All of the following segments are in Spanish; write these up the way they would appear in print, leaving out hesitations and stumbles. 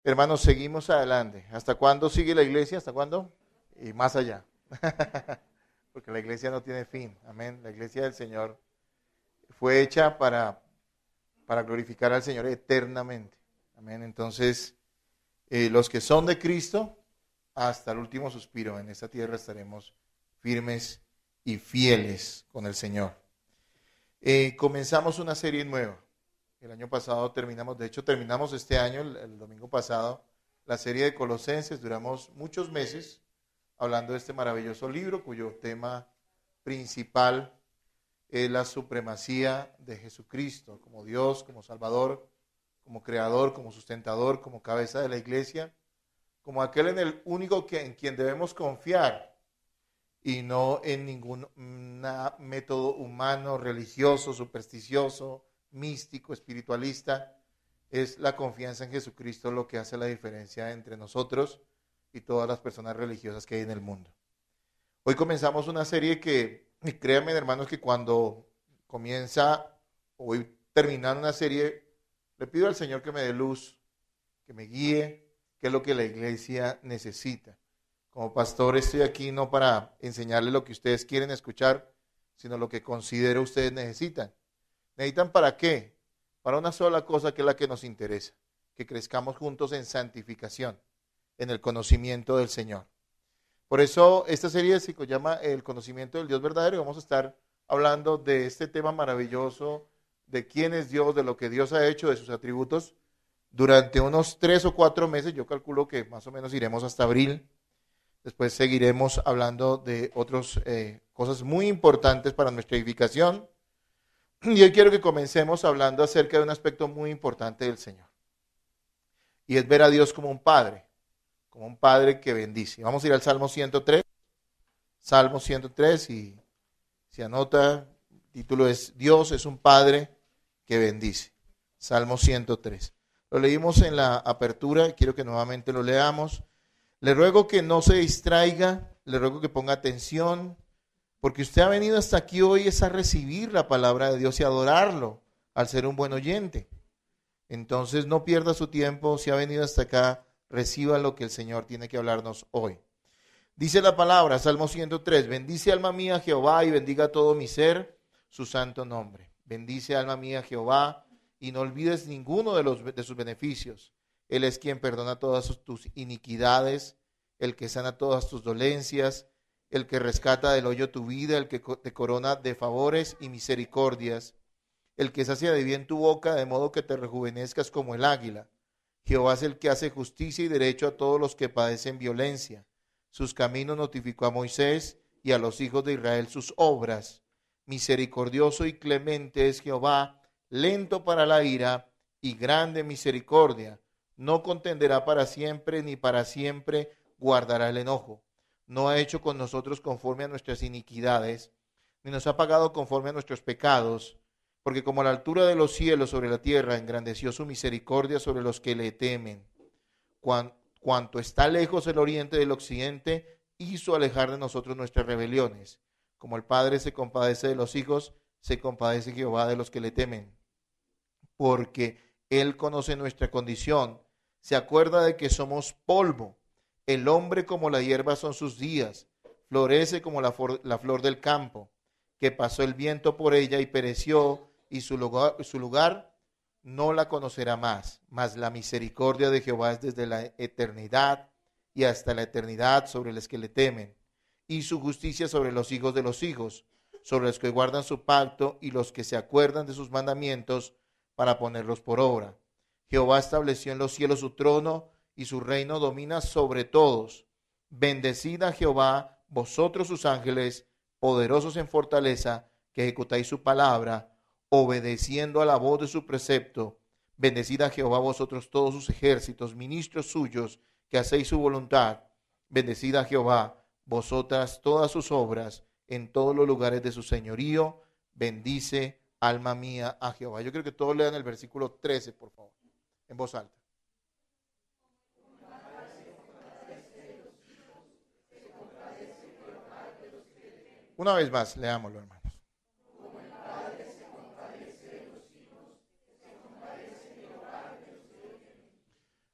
Hermanos, seguimos adelante. ¿Hasta cuándo sigue la iglesia? ¿Hasta cuándo? Y más allá. Porque la iglesia no tiene fin. Amén. La iglesia del Señor fue hecha para glorificar al Señor eternamente. Amén. Entonces, los que son de Cristo, hasta el último suspiro en esta tierra estaremos firmes y fieles con el Señor. Comenzamos una serie nueva. El año pasado terminamos este año, el domingo pasado, la serie de Colosenses. Duramos muchos meses hablando de este maravilloso libro, cuyo tema principal es la supremacía de Jesucristo, como Dios, como Salvador, como Creador, como sustentador, como cabeza de la iglesia, como aquel en el único en quien debemos confiar y no en ningún método humano, religioso, supersticioso, místico, espiritualista. Es la confianza en Jesucristo lo que hace la diferencia entre nosotros y todas las personas religiosas que hay en el mundo. Hoy comenzamos una serie que, créanme hermanos, que cuando comienza o voy terminando una serie, le pido al Señor que me dé luz, que me guíe, que es lo que la iglesia necesita. Como pastor estoy aquí no para enseñarles lo que ustedes quieren escuchar, sino lo que considero ustedes necesitan. ¿Necesitan para qué? Para una sola cosa, que es la que nos interesa, que crezcamos juntos en santificación, en el conocimiento del Señor. Por eso esta serie se llama El conocimiento del Dios verdadero, y vamos a estar hablando de este tema maravilloso, de quién es Dios, de lo que Dios ha hecho, de sus atributos, durante unos 3 o 4 meses. Yo calculo que más o menos iremos hasta abril. Después seguiremos hablando de otras cosas muy importantes para nuestra edificación. Y hoy quiero que comencemos hablando acerca de un aspecto muy importante del Señor. Y es ver a Dios como un Padre que bendice. Vamos a ir al Salmo 103. Salmo 103, y si anota, el título es Dios es un Padre que bendice. Salmo 103. Lo leímos en la apertura, quiero que nuevamente lo leamos. Le ruego que no se distraiga, le ruego que ponga atención, porque usted ha venido hasta aquí hoy es a recibir la palabra de Dios y adorarlo, al ser un buen oyente. Entonces no pierda su tiempo, si ha venido hasta acá, reciba lo que el Señor tiene que hablarnos hoy. Dice la palabra, Salmo 103, bendice alma mía Jehová y bendiga todo mi ser su santo nombre. Bendice alma mía Jehová y no olvides ninguno de sus beneficios. Él es quien perdona todas tus iniquidades, el que sana todas tus dolencias, el que rescata del hoyo tu vida, el que te corona de favores y misericordias, el que sacia de bien tu boca, de modo que te rejuvenezcas como el águila. Jehová es el que hace justicia y derecho a todos los que padecen violencia. Sus caminos notificó a Moisés y a los hijos de Israel sus obras. Misericordioso y clemente es Jehová, lento para la ira y grande misericordia. No contenderá para siempre, ni para siempre guardará el enojo. No ha hecho con nosotros conforme a nuestras iniquidades, ni nos ha pagado conforme a nuestros pecados, porque como la altura de los cielos sobre la tierra, engrandeció su misericordia sobre los que le temen. Cuanto está lejos el oriente del occidente, hizo alejar de nosotros nuestras rebeliones. Como el Padre se compadece de los hijos, se compadece Jehová de los que le temen. Porque Él conoce nuestra condición, se acuerda de que somos polvo. El hombre como la hierba son sus días, florece como la flor del campo, que pasó el viento por ella y pereció, y su lugar no la conocerá más. Mas la misericordia de Jehová es desde la eternidad y hasta la eternidad sobre los que le temen, y su justicia sobre los hijos de los hijos, sobre los que guardan su pacto y los que se acuerdan de sus mandamientos para ponerlos por obra. Jehová estableció en los cielos su trono, y su reino domina sobre todos. Bendecid a Jehová, vosotros sus ángeles, poderosos en fortaleza, que ejecutáis su palabra, obedeciendo a la voz de su precepto. Bendecid a Jehová, vosotros todos sus ejércitos, ministros suyos, que hacéis su voluntad. Bendecid a Jehová, vosotras todas sus obras, en todos los lugares de su señorío. Bendice, alma mía, a Jehová. Yo creo que todos lean el versículo 13, por favor, en voz alta. Una vez más, leámoslo, hermanos.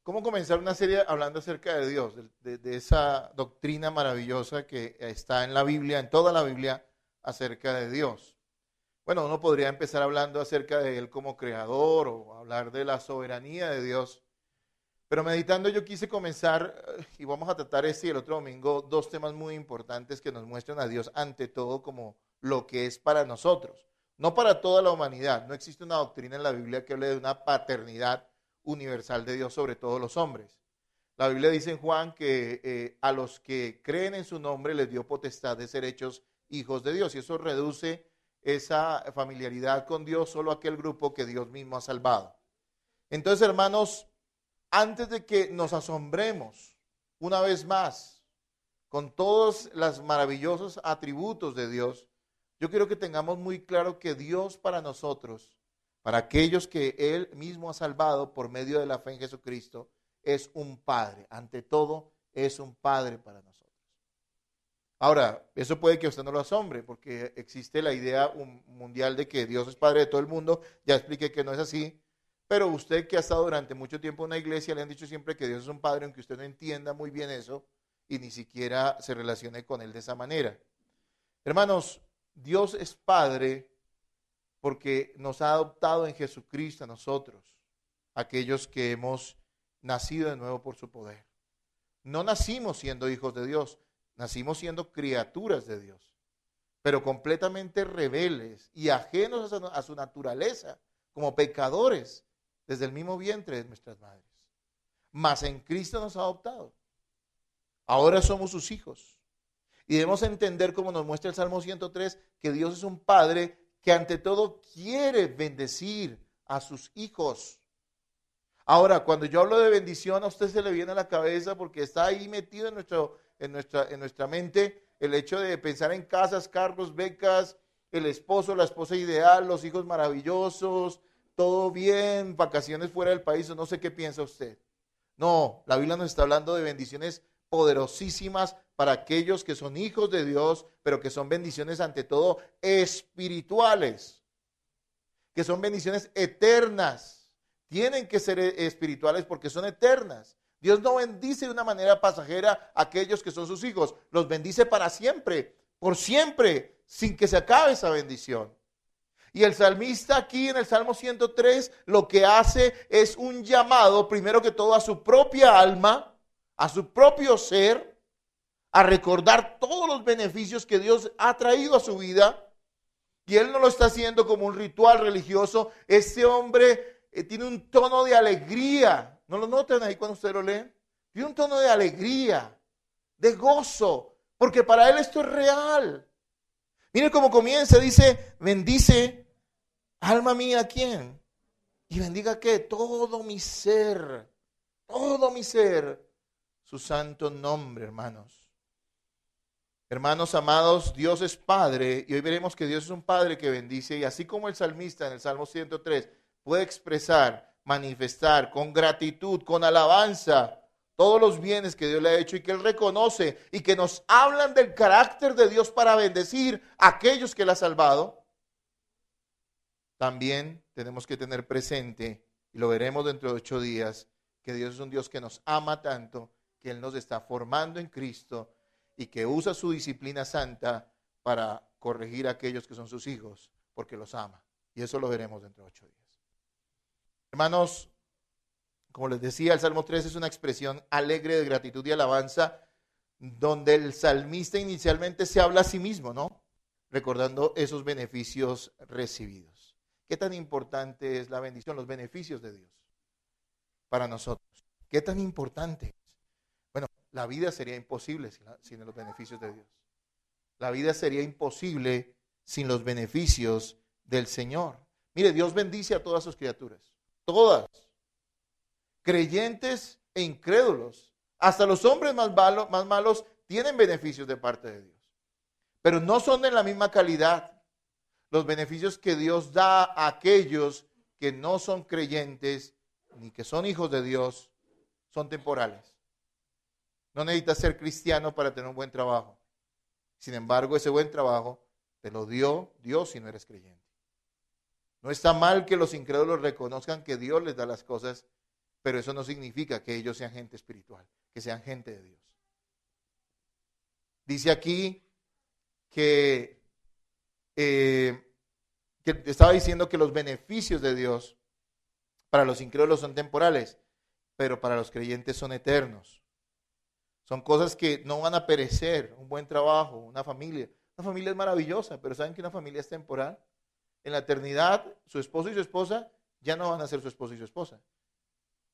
¿Cómo comenzar una serie hablando acerca de Dios, de esa doctrina maravillosa que está en la Biblia, en toda la Biblia, acerca de Dios? Bueno, uno podría empezar hablando acerca de Él como creador o hablar de la soberanía de Dios, pero meditando yo quise comenzar, y vamos a tratar este y el otro domingo, dos temas muy importantes que nos muestran a Dios ante todo como lo que es para nosotros, no para toda la humanidad. No existe una doctrina en la Biblia que hable de una paternidad universal de Dios sobre todos los hombres. La Biblia dice en Juan que a los que creen en su nombre les dio potestad de ser hechos hijos de Dios, y eso reduce esa familiaridad con Dios solo a aquel grupo que Dios mismo ha salvado. Entonces, hermanos, antes de que nos asombremos una vez más con todos los maravillosos atributos de Dios, yo quiero que tengamos muy claro que Dios para nosotros, para aquellos que Él mismo ha salvado por medio de la fe en Jesucristo, es un Padre. Ante todo, es un Padre para nosotros. Ahora, eso puede que a usted no lo asombre, porque existe la idea mundial de que Dios es Padre de todo el mundo. Ya expliqué que no es así. Pero usted que ha estado durante mucho tiempo en una iglesia, le han dicho siempre que Dios es un Padre, aunque usted no entienda muy bien eso y ni siquiera se relacione con Él de esa manera. Hermanos, Dios es Padre porque nos ha adoptado en Jesucristo a nosotros, aquellos que hemos nacido de nuevo por su poder. No nacimos siendo hijos de Dios, nacimos siendo criaturas de Dios, pero completamente rebeldes y ajenos a su naturaleza, como pecadores, desde el mismo vientre de nuestras madres. Mas en Cristo nos ha adoptado. Ahora somos sus hijos. Y debemos entender, como nos muestra el Salmo 103, que Dios es un Padre que ante todo quiere bendecir a sus hijos. Ahora, cuando yo hablo de bendición, a usted se le viene a la cabeza porque está ahí metido en nuestra mente el hecho de pensar en casas, carros, becas, el esposo, la esposa ideal, los hijos maravillosos, todo bien, vacaciones fuera del país, o no sé qué piensa usted. No, la Biblia nos está hablando de bendiciones poderosísimas para aquellos que son hijos de Dios, pero que son bendiciones ante todo espirituales, que son bendiciones eternas. Tienen que ser espirituales porque son eternas. Dios no bendice de una manera pasajera a aquellos que son sus hijos, los bendice para siempre, por siempre, sin que se acabe esa bendición. Y el salmista aquí en el Salmo 103 lo que hace es un llamado, primero que todo, a su propia alma, a su propio ser, a recordar todos los beneficios que Dios ha traído a su vida. Y él no lo está haciendo como un ritual religioso. Este hombre tiene un tono de alegría. ¿No lo notan ahí cuando ustedes lo leen? Tiene un tono de alegría, de gozo, porque para él esto es real. Mire cómo comienza, dice, bendice, alma mía, ¿a quién? Y bendiga ¿qué? Todo mi ser, su santo nombre, hermanos. Hermanos amados, Dios es Padre, y hoy veremos que Dios es un Padre que bendice, y así como el salmista en el Salmo 103 puede expresar, manifestar con gratitud, con alabanza, todos los bienes que Dios le ha hecho y que Él reconoce y que nos hablan del carácter de Dios para bendecir a aquellos que Él ha salvado, también tenemos que tener presente, y lo veremos dentro de 8 días, que Dios es un Dios que nos ama tanto, que Él nos está formando en Cristo y que usa su disciplina santa para corregir a aquellos que son sus hijos, porque los ama. Y eso lo veremos dentro de 8 días. Hermanos, como les decía, el Salmo 3 es una expresión alegre de gratitud y alabanza, donde el salmista inicialmente se habla a sí mismo, ¿no? Recordando esos beneficios recibidos. ¿Qué tan importante es la bendición, los beneficios de Dios para nosotros? ¿Qué tan importante es? Bueno, la vida sería imposible sin los beneficios de Dios. La vida sería imposible sin los beneficios del Señor. Mire, Dios bendice a todas sus criaturas, todas, creyentes e incrédulos. Hasta los hombres más malos tienen beneficios de parte de Dios, pero no son de la misma calidad. Los beneficios que Dios da a aquellos que no son creyentes ni que son hijos de Dios son temporales. No necesitas ser cristiano para tener un buen trabajo. Sin embargo, ese buen trabajo te lo dio Dios si no eres creyente. No está mal que los incrédulos reconozcan que Dios les da las cosas pero eso no significa que ellos sean gente espiritual, que sean gente de Dios. Dice aquí que estaba diciendo que los beneficios de Dios para los incrédulos son temporales, pero para los creyentes son eternos. Son cosas que no van a perecer. Un buen trabajo, una familia. Una familia es maravillosa, pero ¿saben que una familia es temporal? En la eternidad, su esposo y su esposa ya no van a ser su esposo y su esposa.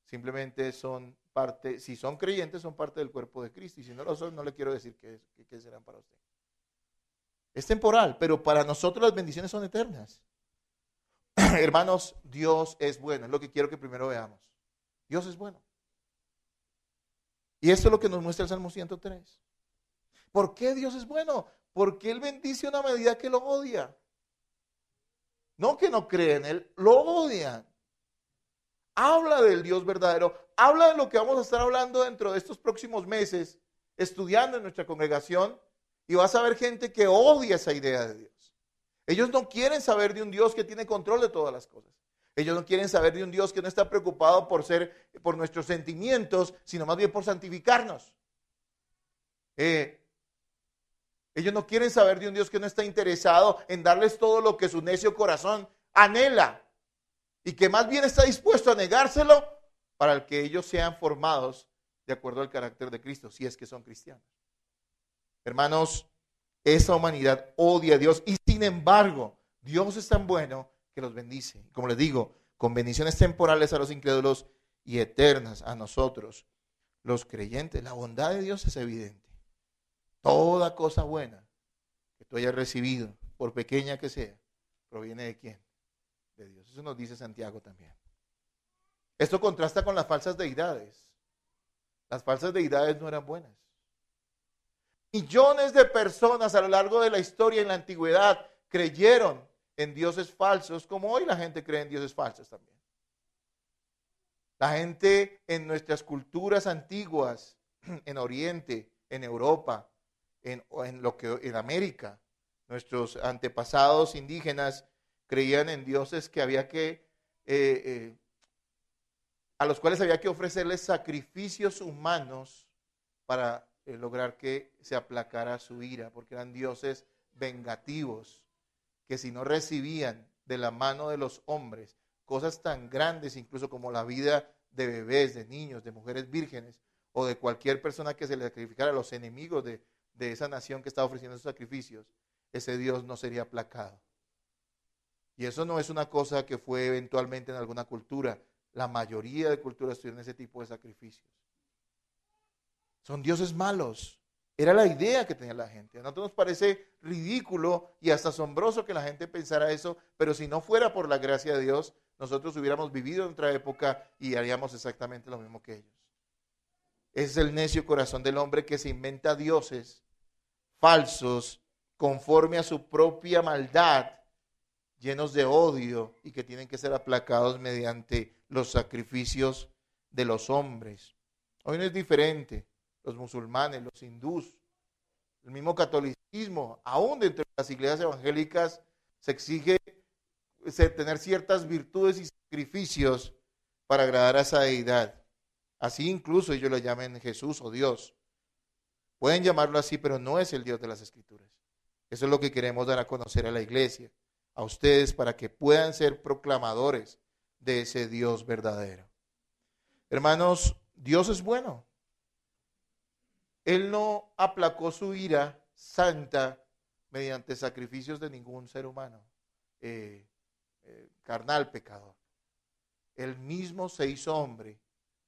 Simplemente son parte, si son creyentes, son parte del cuerpo de Cristo. Y si no lo son, no le quiero decir qué serán para usted. Es temporal, pero para nosotros las bendiciones son eternas. Hermanos, Dios es bueno. Es lo que quiero que primero veamos. Dios es bueno. Y esto es lo que nos muestra el Salmo 103. ¿Por qué Dios es bueno? Porque Él bendice a una medida que lo odia. No que no creen, Él lo odian. Habla del Dios verdadero. Habla de lo que vamos a estar hablando dentro de estos próximos meses, estudiando en nuestra congregación. Y vas a ver gente que odia esa idea de Dios. Ellos no quieren saber de un Dios que tiene control de todas las cosas. Ellos no quieren saber de un Dios que no está preocupado por nuestros sentimientos, sino más bien por santificarnos. Ellos no quieren saber de un Dios que no está interesado en darles todo lo que su necio corazón anhela y que más bien está dispuesto a negárselo para el que ellos sean formados de acuerdo al carácter de Cristo, si es que son cristianos. Hermanos, esa humanidad odia a Dios y sin embargo, Dios es tan bueno que los bendice. Como les digo, con bendiciones temporales a los incrédulos y eternas a nosotros, los creyentes. La bondad de Dios es evidente. Toda cosa buena que tú hayas recibido, por pequeña que sea, ¿proviene de quién? De Dios. Eso nos dice Santiago también. Esto contrasta con las falsas deidades. Las falsas deidades no eran buenas. Millones de personas a lo largo de la historia en la antigüedad creyeron en dioses falsos, como hoy la gente cree en dioses falsos también. La gente en nuestras culturas antiguas, en Oriente, en Europa, en América, nuestros antepasados indígenas creían en dioses que había a los cuales había que ofrecerles sacrificios humanos para lograr que se aplacara su ira, porque eran dioses vengativos, que si no recibían de la mano de los hombres cosas tan grandes, incluso como la vida de bebés, de niños, de mujeres vírgenes, o de cualquier persona que se le sacrificara a los enemigos de esa nación que estaba ofreciendo esos sacrificios, ese Dios no sería aplacado. Y eso no es una cosa que fue eventualmente en alguna cultura. La mayoría de culturas tuvieron ese tipo de sacrificios. Son dioses malos. Era la idea que tenía la gente. A nosotros nos parece ridículo y hasta asombroso que la gente pensara eso, pero si no fuera por la gracia de Dios, nosotros hubiéramos vivido en otra época y haríamos exactamente lo mismo que ellos. Ese es el necio corazón del hombre que se inventa dioses falsos conforme a su propia maldad, llenos de odio y que tienen que ser aplacados mediante los sacrificios de los hombres. Hoy no es diferente. Los musulmanes, los hindús, el mismo catolicismo, aún dentro de las iglesias evangélicas se exige tener ciertas virtudes y sacrificios para agradar a esa deidad. Así incluso ellos lo llamen Jesús o Dios. Pueden llamarlo así, pero no es el Dios de las Escrituras. Eso es lo que queremos dar a conocer a la iglesia, a ustedes, para que puedan ser proclamadores de ese Dios verdadero. Hermanos, Dios es bueno. Él no aplacó su ira santa mediante sacrificios de ningún ser humano, carnal, pecador. Él mismo se hizo hombre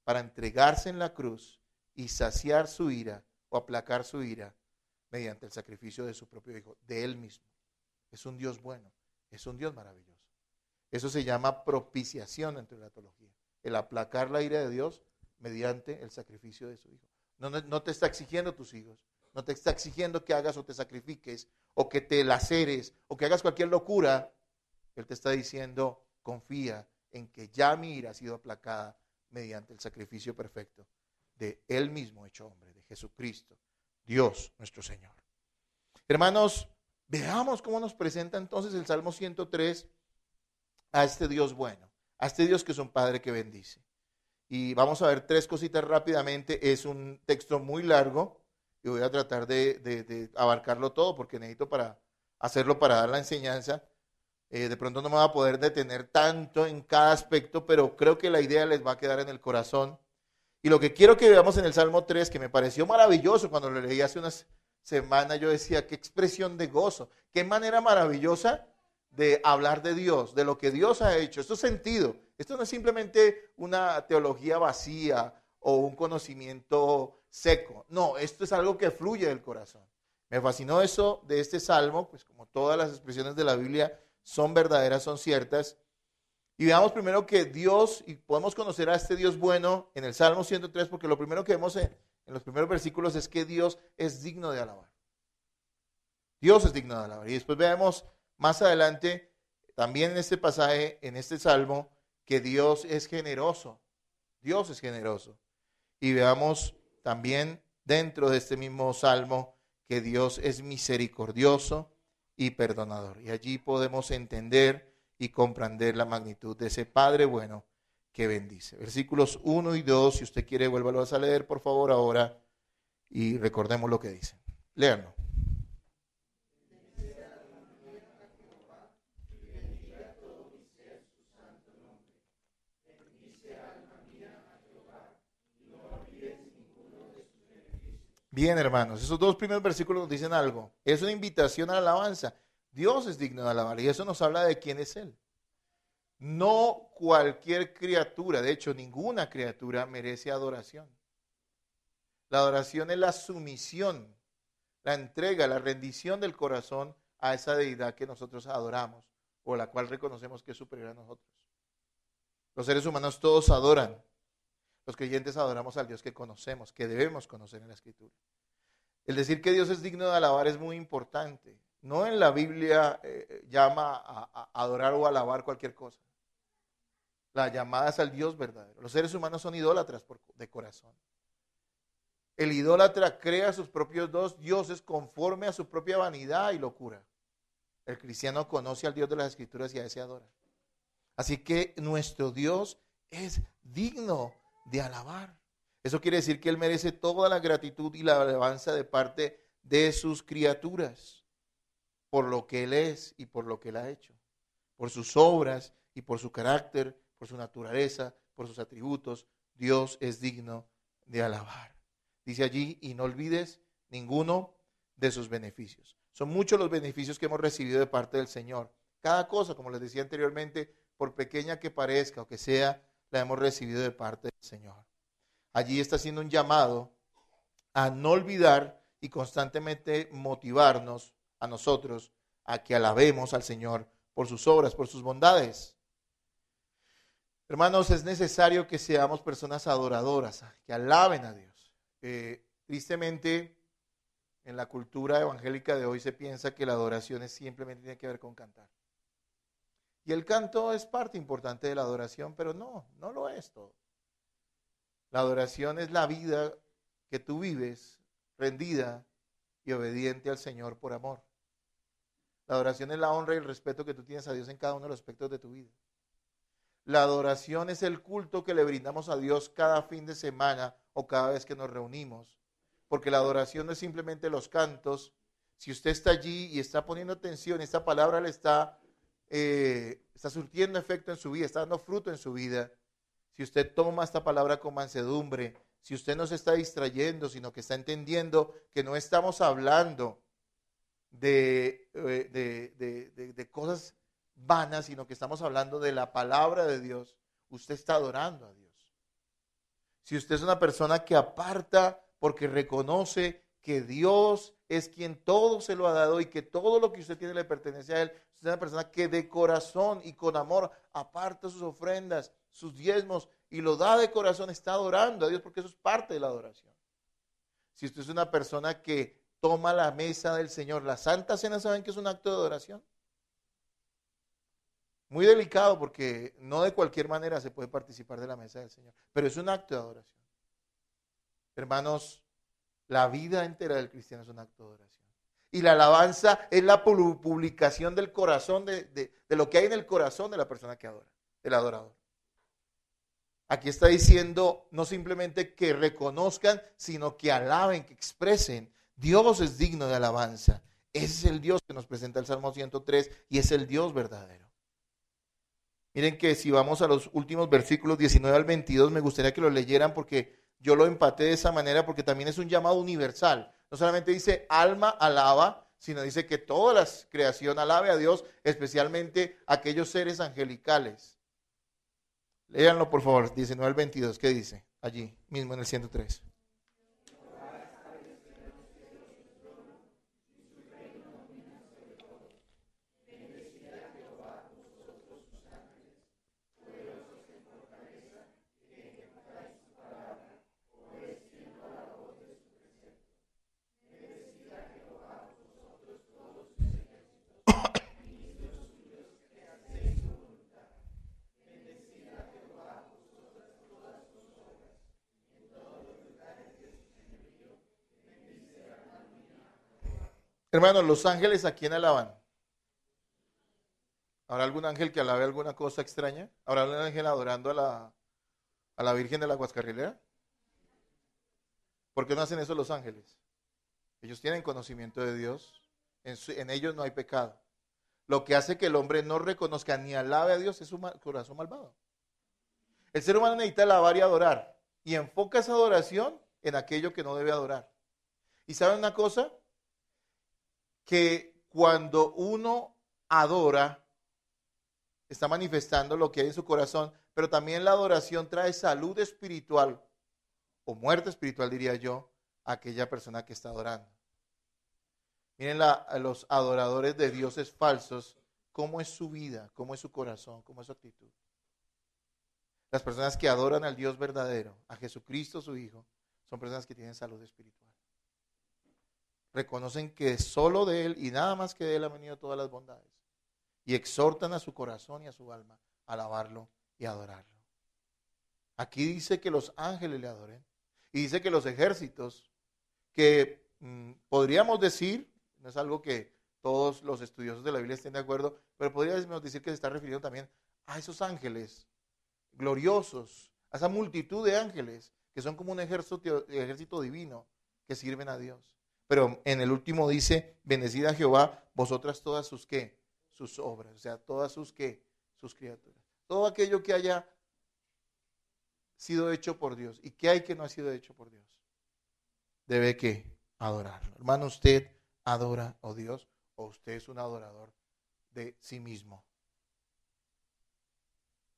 para entregarse en la cruz y saciar su ira o aplacar su ira mediante el sacrificio de su propio Hijo, de Él mismo. Es un Dios bueno, es un Dios maravilloso. Eso se llama propiciación entre la teología, el aplacar la ira de Dios mediante el sacrificio de su Hijo. No te está exigiendo tus hijos, no te está exigiendo que hagas o te sacrifiques, o que te laceres, o que hagas cualquier locura. Él te está diciendo, confía en que ya mi ira ha sido aplacada mediante el sacrificio perfecto de Él mismo hecho hombre, de Jesucristo, Dios nuestro Señor. Hermanos, veamos cómo nos presenta entonces el Salmo 103 a este Dios bueno, a este Dios que es un Padre que bendice. Y vamos a ver 3 cositas rápidamente. Es un texto muy largo y voy a tratar de abarcarlo todo porque necesito para hacerlo para dar la enseñanza. De pronto no me voy a poder detener tanto en cada aspecto, pero creo que la idea les va a quedar en el corazón. Y lo que quiero que veamos en el Salmo 3, que me pareció maravilloso cuando lo leí hace unas semanas, yo decía, qué expresión de gozo, qué manera maravillosa de hablar de Dios, de lo que Dios ha hecho. Esto es sentido. Esto no es simplemente una teología vacía o un conocimiento seco. No, esto es algo que fluye del corazón. Me fascinó eso de este Salmo, pues como todas las expresiones de la Biblia son verdaderas, son ciertas. Y veamos primero que Dios, y podemos conocer a este Dios bueno en el Salmo 103, porque lo primero que vemos en los primeros versículos es que Dios es digno de alabar. Dios es digno de alabar. Y después vemos más adelante, también en este pasaje, en este Salmo, que Dios es generoso. Dios es generoso. Y veamos también dentro de este mismo Salmo que Dios es misericordioso y perdonador. Y allí podemos entender y comprender la magnitud de ese Padre bueno que bendice. Versículos 1 y 2, si usted quiere, vuélvalos a leer, por favor, ahora, y recordemos lo que dice. Léanlo. Bien, hermanos, esos 2 primeros versículos nos dicen algo. Es una invitación a la alabanza. Dios es digno de alabar y eso nos habla de quién es Él. No cualquier criatura, de hecho ninguna criatura merece adoración. La adoración es la sumisión, la entrega, la rendición del corazón a esa deidad que nosotros adoramos o la cual reconocemos que es superior a nosotros. Los seres humanos todos adoran. Los creyentes adoramos al Dios que conocemos, que debemos conocer en la Escritura. El decir que Dios es digno de alabar es muy importante. No en la Biblia llama a adorar o alabar cualquier cosa. La llamada es al Dios verdadero. Los seres humanos son idólatras de corazón. El idólatra crea sus propios dioses conforme a su propia vanidad y locura. El cristiano conoce al Dios de las Escrituras y a ese adora. Así que nuestro Dios es digno de alabar. Eso quiere decir que Él merece toda la gratitud y la alabanza de parte de sus criaturas, por lo que Él es y por lo que Él ha hecho, por sus obras y por su carácter, por su naturaleza, por sus atributos. Dios es digno de alabar. Dice allí, y no olvides ninguno de sus beneficios. Son muchos los beneficios que hemos recibido de parte del Señor. Cada cosa, como les decía anteriormente, por pequeña que parezca o que sea, la hemos recibido de parte del Señor. Allí está haciendo un llamado a no olvidar y constantemente motivarnos a nosotros a que alabemos al Señor por sus obras, por sus bondades. Hermanos, es necesario que seamos personas adoradoras, que alaben a Dios. Tristemente, en la cultura evangélica de hoy se piensa que la adoración simplemente tiene que ver con cantar. Y el canto es parte importante de la adoración, pero no lo es todo. La adoración es la vida que tú vives rendida y obediente al Señor por amor. La adoración es la honra y el respeto que tú tienes a Dios en cada uno de los aspectos de tu vida. La adoración es el culto que le brindamos a Dios cada fin de semana o cada vez que nos reunimos. Porque la adoración no es simplemente los cantos. Si usted está allí y está poniendo atención, esta palabra le está surtiendo efecto en su vida, está dando fruto en su vida. Si usted toma esta palabra con mansedumbre, si usted no se está distrayendo, sino que está entendiendo que no estamos hablando de cosas vanas, sino que estamos hablando de la palabra de Dios, usted está adorando a Dios. Si usted es una persona que aparta porque reconoce que Dios es quien todo se lo ha dado y que todo lo que usted tiene le pertenece a Él, usted es una persona que de corazón y con amor aparta sus ofrendas, sus diezmos y lo da de corazón, está adorando a Dios porque eso es parte de la adoración. Si usted es una persona que toma la mesa del Señor, la Santa Cena, ¿saben que es un acto de adoración? Muy delicado porque no de cualquier manera se puede participar de la mesa del Señor, pero es un acto de adoración. Hermanos, la vida entera del cristiano es un acto de adoración. Y la alabanza es la publicación del corazón, de lo que hay en el corazón de la persona que adora, del adorador. Aquí está diciendo no simplemente que reconozcan, sino que alaben, que expresen. Dios es digno de alabanza. Ese es el Dios que nos presenta el Salmo 103 y es el Dios verdadero. Miren que si vamos a los últimos versículos 19 al 22, me gustaría que lo leyeran porque yo lo empaté de esa manera porque también es un llamado universal. No solamente dice alma alaba, sino dice que toda la creación alabe a Dios, especialmente aquellos seres angelicales. Léanlo por favor, 19 al 22, ¿qué dice? Allí mismo en el 103. Hermanos, los ángeles, ¿a quién alaban? ¿Habrá algún ángel que alabe alguna cosa extraña? ¿Habrá algún ángel adorando a la Virgen de la Guascarrilera? ¿Por qué no hacen eso los ángeles? Ellos tienen conocimiento de Dios, en ellos no hay pecado. Lo que hace que el hombre no reconozca ni alabe a Dios es su corazón malvado. El ser humano necesita alabar y adorar, y enfoca esa adoración en aquello que no debe adorar. ¿Y saben una cosa? Que cuando uno adora, está manifestando lo que hay en su corazón, pero también la adoración trae salud espiritual, o muerte espiritual diría yo, a aquella persona que está adorando. Miren a los adoradores de dioses falsos, cómo es su vida, cómo es su corazón, cómo es su actitud. Las personas que adoran al Dios verdadero, a Jesucristo su Hijo, son personas que tienen salud espiritual. Reconocen que solo de Él y nada más que de Él han venido todas las bondades. Y exhortan a su corazón y a su alma a alabarlo y adorarlo. Aquí dice que los ángeles le adoren. Y dice que los ejércitos, que podríamos decir, no es algo que todos los estudiosos de la Biblia estén de acuerdo, pero podríamos decir que se está refiriendo también a esos ángeles gloriosos, a esa multitud de ángeles que son como un ejército divino que sirven a Dios. Pero en el último dice, bendecida Jehová, vosotras todas sus ¿qué? Sus obras, o sea, todas sus ¿qué? Sus criaturas. Todo aquello que haya sido hecho por Dios. ¿Y qué hay que no ha sido hecho por Dios? Debe que adorarlo. Hermano, ¿usted adora a Dios o usted es un adorador de sí mismo?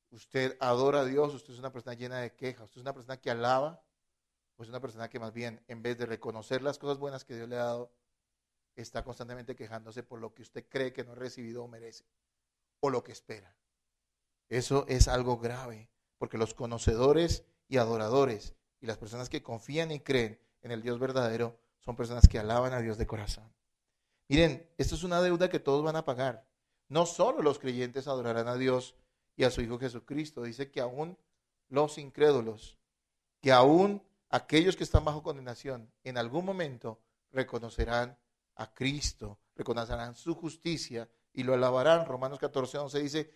Usted adora a Dios, usted es una persona llena de quejas, usted es una persona que alaba, o es una persona que más bien, en vez de reconocer las cosas buenas que Dios le ha dado, está constantemente quejándose por lo que usted cree que no ha recibido o merece, o lo que espera. Eso es algo grave, porque los conocedores y adoradores, y las personas que confían y creen en el Dios verdadero, son personas que alaban a Dios de corazón. Miren, esto es una deuda que todos van a pagar. No solo los creyentes adorarán a Dios y a su Hijo Jesucristo. Dice que aún los incrédulos, que aún aquellos que están bajo condenación, en algún momento reconocerán a Cristo, reconocerán su justicia y lo alabarán. Romanos 14:11 dice,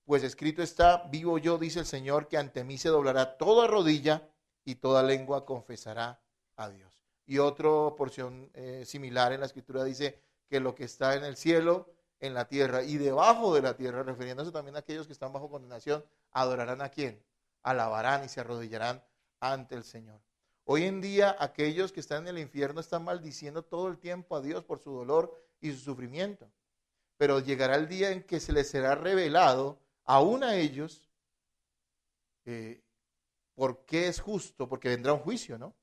pues escrito está, vivo yo, dice el Señor, que ante mí se doblará toda rodilla y toda lengua confesará a Dios. Y otra porción similar en la Escritura dice que lo que está en el cielo, en la tierra y debajo de la tierra, refiriéndose también a aquellos que están bajo condenación, adorarán a quién, alabarán y se arrodillarán ante el Señor. Hoy en día aquellos que están en el infierno están maldiciendo todo el tiempo a Dios por su dolor y su sufrimiento. Pero llegará el día en que se les será revelado aún a ellos por qué es justo, porque vendrá un juicio, ¿no?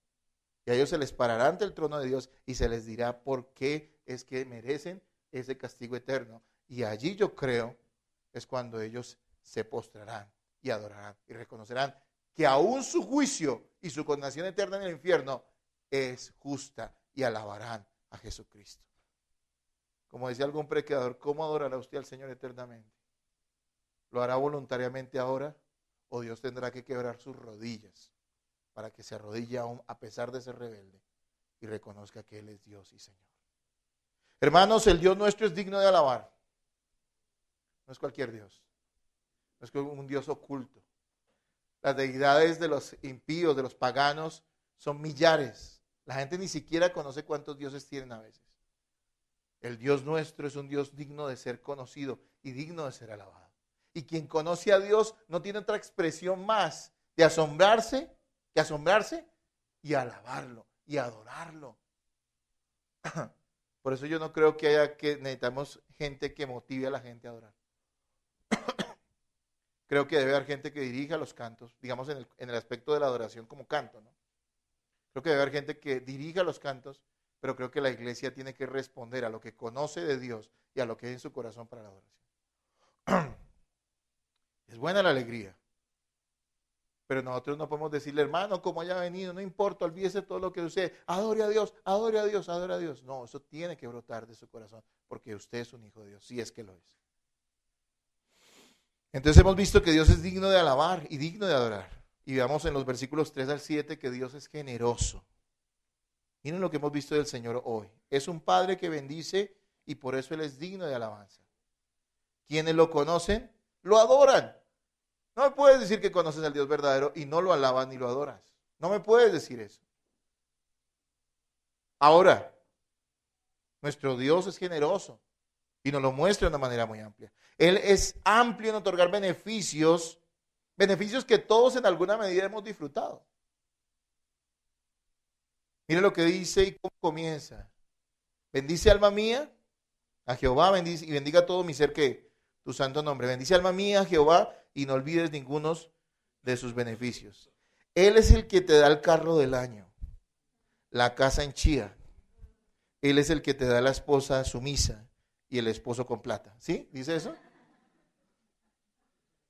Y a ellos se les parará ante el trono de Dios y se les dirá por qué es que merecen ese castigo eterno. Y allí yo creo es cuando ellos se postrarán y adorarán y reconocerán que aún su juicio y su condenación eterna en el infierno es justa y alabarán a Jesucristo. Como decía algún predicador, ¿cómo adorará usted al Señor eternamente? ¿Lo hará voluntariamente ahora o Dios tendrá que quebrar sus rodillas para que se arrodille aún a pesar de ser rebelde y reconozca que Él es Dios y Señor? Hermanos, el Dios nuestro es digno de alabar. No es cualquier Dios. No es un Dios oculto. Las deidades de los impíos, de los paganos, son millares. La gente ni siquiera conoce cuántos dioses tienen a veces. El Dios nuestro es un Dios digno de ser conocido y digno de ser alabado. Y quien conoce a Dios no tiene otra expresión más de asombrarse y alabarlo y adorarlo. Por eso yo no creo que necesitamos gente que motive a la gente a adorar. Creo que debe haber gente que dirija los cantos, digamos en el aspecto de la adoración como canto, ¿no? Creo que debe haber gente que dirija los cantos, pero creo que la iglesia tiene que responder a lo que conoce de Dios y a lo que hay en su corazón para la adoración. Es buena la alegría, pero nosotros no podemos decirle, hermano, como haya venido, no importa, olvídese todo lo que usted, adore a Dios, adore a Dios, adore a Dios. No, eso tiene que brotar de su corazón, porque usted es un hijo de Dios, si es que lo es. Entonces hemos visto que Dios es digno de alabar y digno de adorar. Y veamos en los versículos 3 al 7 que Dios es generoso. Miren lo que hemos visto del Señor hoy. Es un Padre que bendice y por eso Él es digno de alabanza. Quienes lo conocen, lo adoran. No me puedes decir que conoces al Dios verdadero y no lo alabas ni lo adoras. No me puedes decir eso. Ahora, nuestro Dios es generoso y nos lo muestra de una manera muy amplia. Él es amplio en otorgar beneficios que todos en alguna medida hemos disfrutado. Mire lo que dice y cómo comienza. Bendice alma mía a Jehová, bendice y bendiga todo mi ser que tu santo nombre. Bendice alma mía a Jehová y no olvides ninguno de sus beneficios. Él es el que te da el carro del año, la casa en chía. Él es el que te da la esposa sumisa y el esposo con plata. ¿Sí? ¿Dice eso?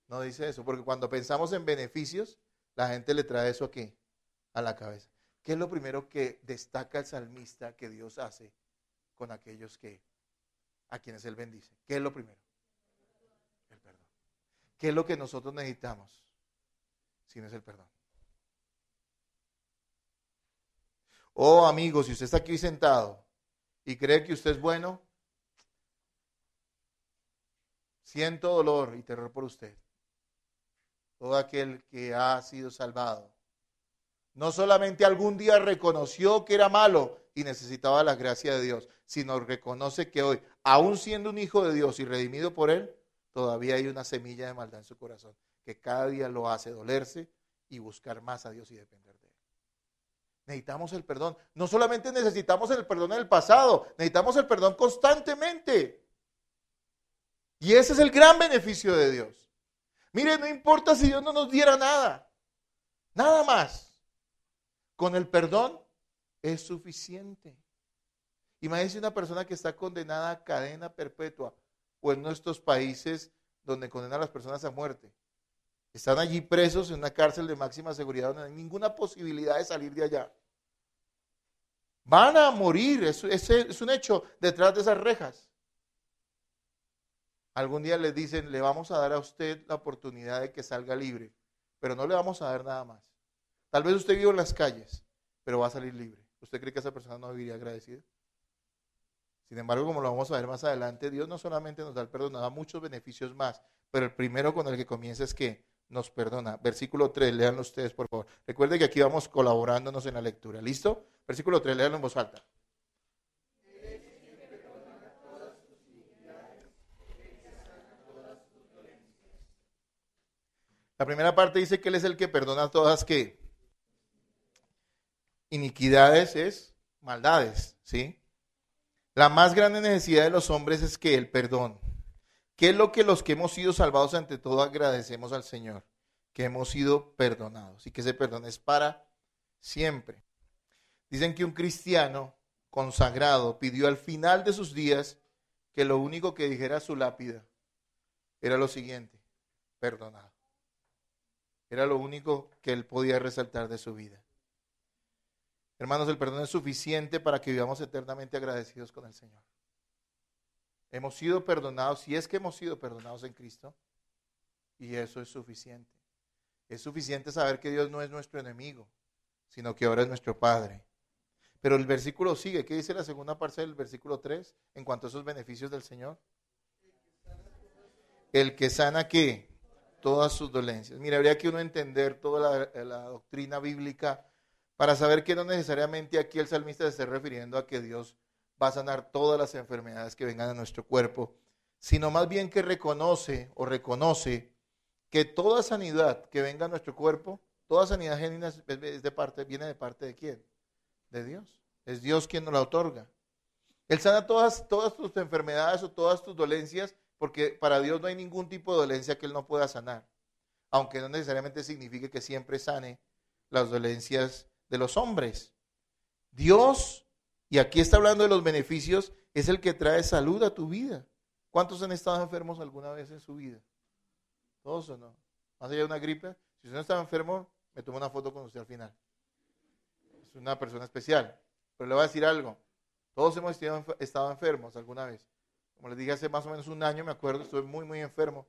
No dice eso, porque cuando pensamos en beneficios, la gente le trae eso aquí, a la cabeza. ¿Qué es lo primero que destaca el salmista que Dios hace con aquellos a quienes Él bendice? ¿Qué es lo primero? El perdón. ¿Qué es lo que nosotros necesitamos? Si no es el perdón. Oh, amigo, si usted está aquí sentado y cree que usted es bueno, siento dolor y terror por usted. Todo aquel que ha sido salvado no solamente algún día reconoció que era malo y necesitaba la gracia de Dios, sino reconoce que hoy, aún siendo un hijo de Dios y redimido por Él, todavía hay una semilla de maldad en su corazón, que cada día lo hace dolerse y buscar más a Dios y depender de Él. Necesitamos el perdón. No solamente necesitamos el perdón en el pasado, necesitamos el perdón constantemente. Y ese es el gran beneficio de Dios. Mire, no importa si Dios no nos diera nada, nada más. Con el perdón es suficiente. Imagínese una persona que está condenada a cadena perpetua o en nuestros países donde condenan a las personas a muerte. Están allí presos en una cárcel de máxima seguridad donde no hay ninguna posibilidad de salir de allá. Van a morir, es un hecho detrás de esas rejas. Algún día les dicen, le vamos a dar a usted la oportunidad de que salga libre, pero no le vamos a dar nada más. Tal vez usted vive en las calles, pero va a salir libre. ¿Usted cree que esa persona no viviría agradecida? Sin embargo, como lo vamos a ver más adelante, Dios no solamente nos da el perdón, nos da muchos beneficios más, pero el primero con el que comienza es que nos perdona. Versículo 3, léanlo ustedes, por favor. Recuerden que aquí vamos colaborándonos en la lectura. ¿Listo? Versículo 3, léanlo en voz alta. La primera parte dice que Él es el que perdona todas ¿qué? Iniquidades es maldades, ¿sí? La más grande necesidad de los hombres es que el perdón. ¿Qué es lo que los que hemos sido salvados ante todo agradecemos al Señor? Que hemos sido perdonados y que ese perdón es para siempre. Dicen que un cristiano consagrado pidió al final de sus días que lo único que dijera su lápida era lo siguiente: perdonado. Era lo único que él podía resaltar de su vida. Hermanos, el perdón es suficiente para que vivamos eternamente agradecidos con el Señor. Hemos sido perdonados, si es que hemos sido perdonados en Cristo, y eso es suficiente. Es suficiente saber que Dios no es nuestro enemigo, sino que ahora es nuestro Padre. Pero el versículo sigue. ¿Qué dice la segunda parte del versículo 3 en cuanto a esos beneficios del Señor? El que sana, ¿qué? todas sus dolencias. Mira, habría que uno entender toda la doctrina bíblica para saber que no necesariamente aquí el salmista se está refiriendo a que Dios va a sanar todas las enfermedades que vengan a nuestro cuerpo, sino más bien que reconoce que toda sanidad que venga a nuestro cuerpo, toda sanidad genuina viene de parte de quién? De Dios. Es Dios quien nos la otorga. Él sana todas tus enfermedades o todas tus dolencias, porque para Dios no hay ningún tipo de dolencia que Él no pueda sanar, aunque no necesariamente signifique que siempre sane las dolencias de los hombres. Dios, y aquí está hablando de los beneficios, es el que trae salud a tu vida. ¿Cuántos han estado enfermos alguna vez en su vida? ¿Todos o no? Más allá de una gripe, si usted no estaba enfermo, me tomo una foto con usted al final. Es una persona especial. Pero le voy a decir algo. Todos hemos estado enfermos alguna vez. Como les dije, hace más o menos un año, me acuerdo, estuve muy, muy enfermo.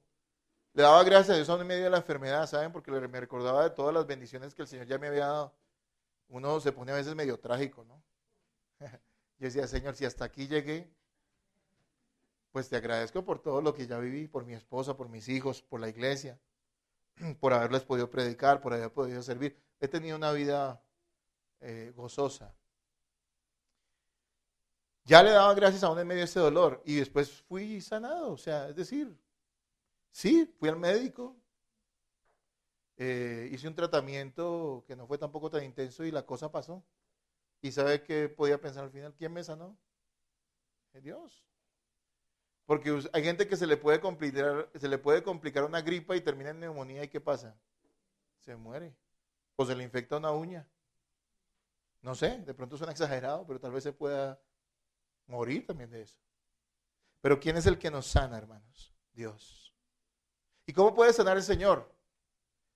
Le daba gracias a Dios aún en medio de la enfermedad, ¿saben? Porque me recordaba de todas las bendiciones que el Señor ya me había dado. Uno se pone a veces medio trágico, ¿no? Yo decía, Señor, si hasta aquí llegué, pues te agradezco por todo lo que ya viví, por mi esposa, por mis hijos, por la iglesia, por haberles podido predicar, por haber podido servir. He tenido una vida gozosa. Ya le daba gracias aún en medio de ese dolor y después fui sanado, o sea, es decir, sí, fui al médico, hice un tratamiento que no fue tampoco tan intenso y la cosa pasó. ¿Y sabe qué podía pensar al final? ¿Quién me sanó? Dios. Porque hay gente que se le puede complicar una gripa y termina en neumonía, ¿y qué pasa? Se muere. O se le infecta una uña. No sé, de pronto suena exagerado, pero tal vez se pueda morir también de eso. Pero ¿quién es el que nos sana, hermanos? Dios. ¿Y cómo puede sanar el Señor?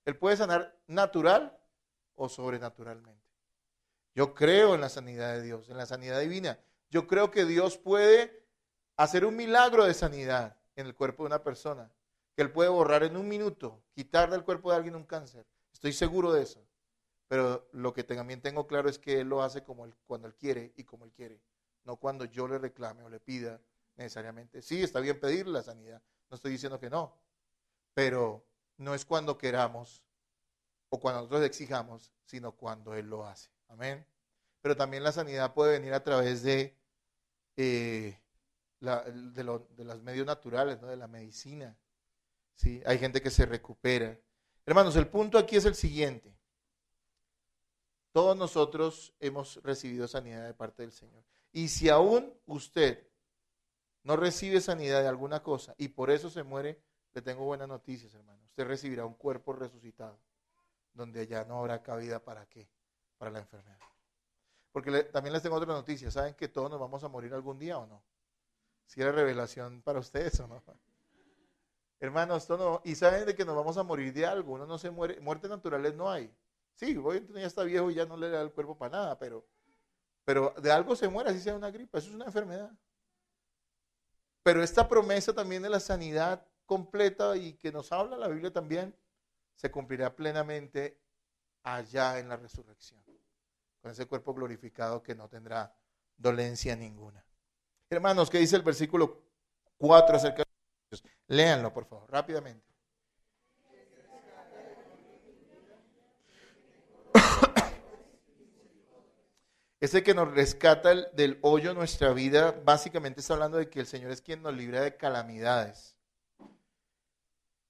Él puede sanar natural o sobrenaturalmente. Yo creo en la sanidad de Dios, en la sanidad divina. Yo creo que Dios puede hacer un milagro de sanidad en el cuerpo de una persona, que Él puede borrar en un minuto, quitar del cuerpo de alguien un cáncer. Estoy seguro de eso. Pero lo que también tengo claro es que Él lo hace cuando Él quiere y como Él quiere. No cuando yo le reclame o le pida necesariamente. Sí, está bien pedir la sanidad. No estoy diciendo que no. Pero no es cuando queramos o cuando nosotros exijamos, sino cuando Él lo hace. Amén. Pero también la sanidad puede venir a través de los medios naturales, ¿no? De la medicina. ¿Sí? Hay gente que se recupera. Hermanos, el punto aquí es el siguiente. Todos nosotros hemos recibido sanidad de parte del Señor. Y si aún usted no recibe sanidad de alguna cosa y por eso se muere, le tengo buenas noticias, hermano. Usted recibirá un cuerpo resucitado, donde ya no habrá cabida para qué, para la enfermedad. Porque también les tengo otra noticia. ¿Saben que todos nos vamos a morir algún día o no? Si era revelación para ustedes o no. Hermanos, esto no, y saben de que nos vamos a morir de algo. Uno no se muere, muertes naturales no hay. Sí, hoy ya está viejo y ya no le da el cuerpo para nada, pero de algo se muere, así sea una gripa, eso es una enfermedad. Pero esta promesa también de la sanidad completa y que nos habla la Biblia también, se cumplirá plenamente allá en la resurrección, con ese cuerpo glorificado que no tendrá dolencia ninguna. Hermanos, ¿qué dice el versículo 4 acerca de los beneficios? Léanlo, por favor, rápidamente. Ese que nos rescata del hoyo en nuestra vida, básicamente está hablando de que el Señor es quien nos libra de calamidades.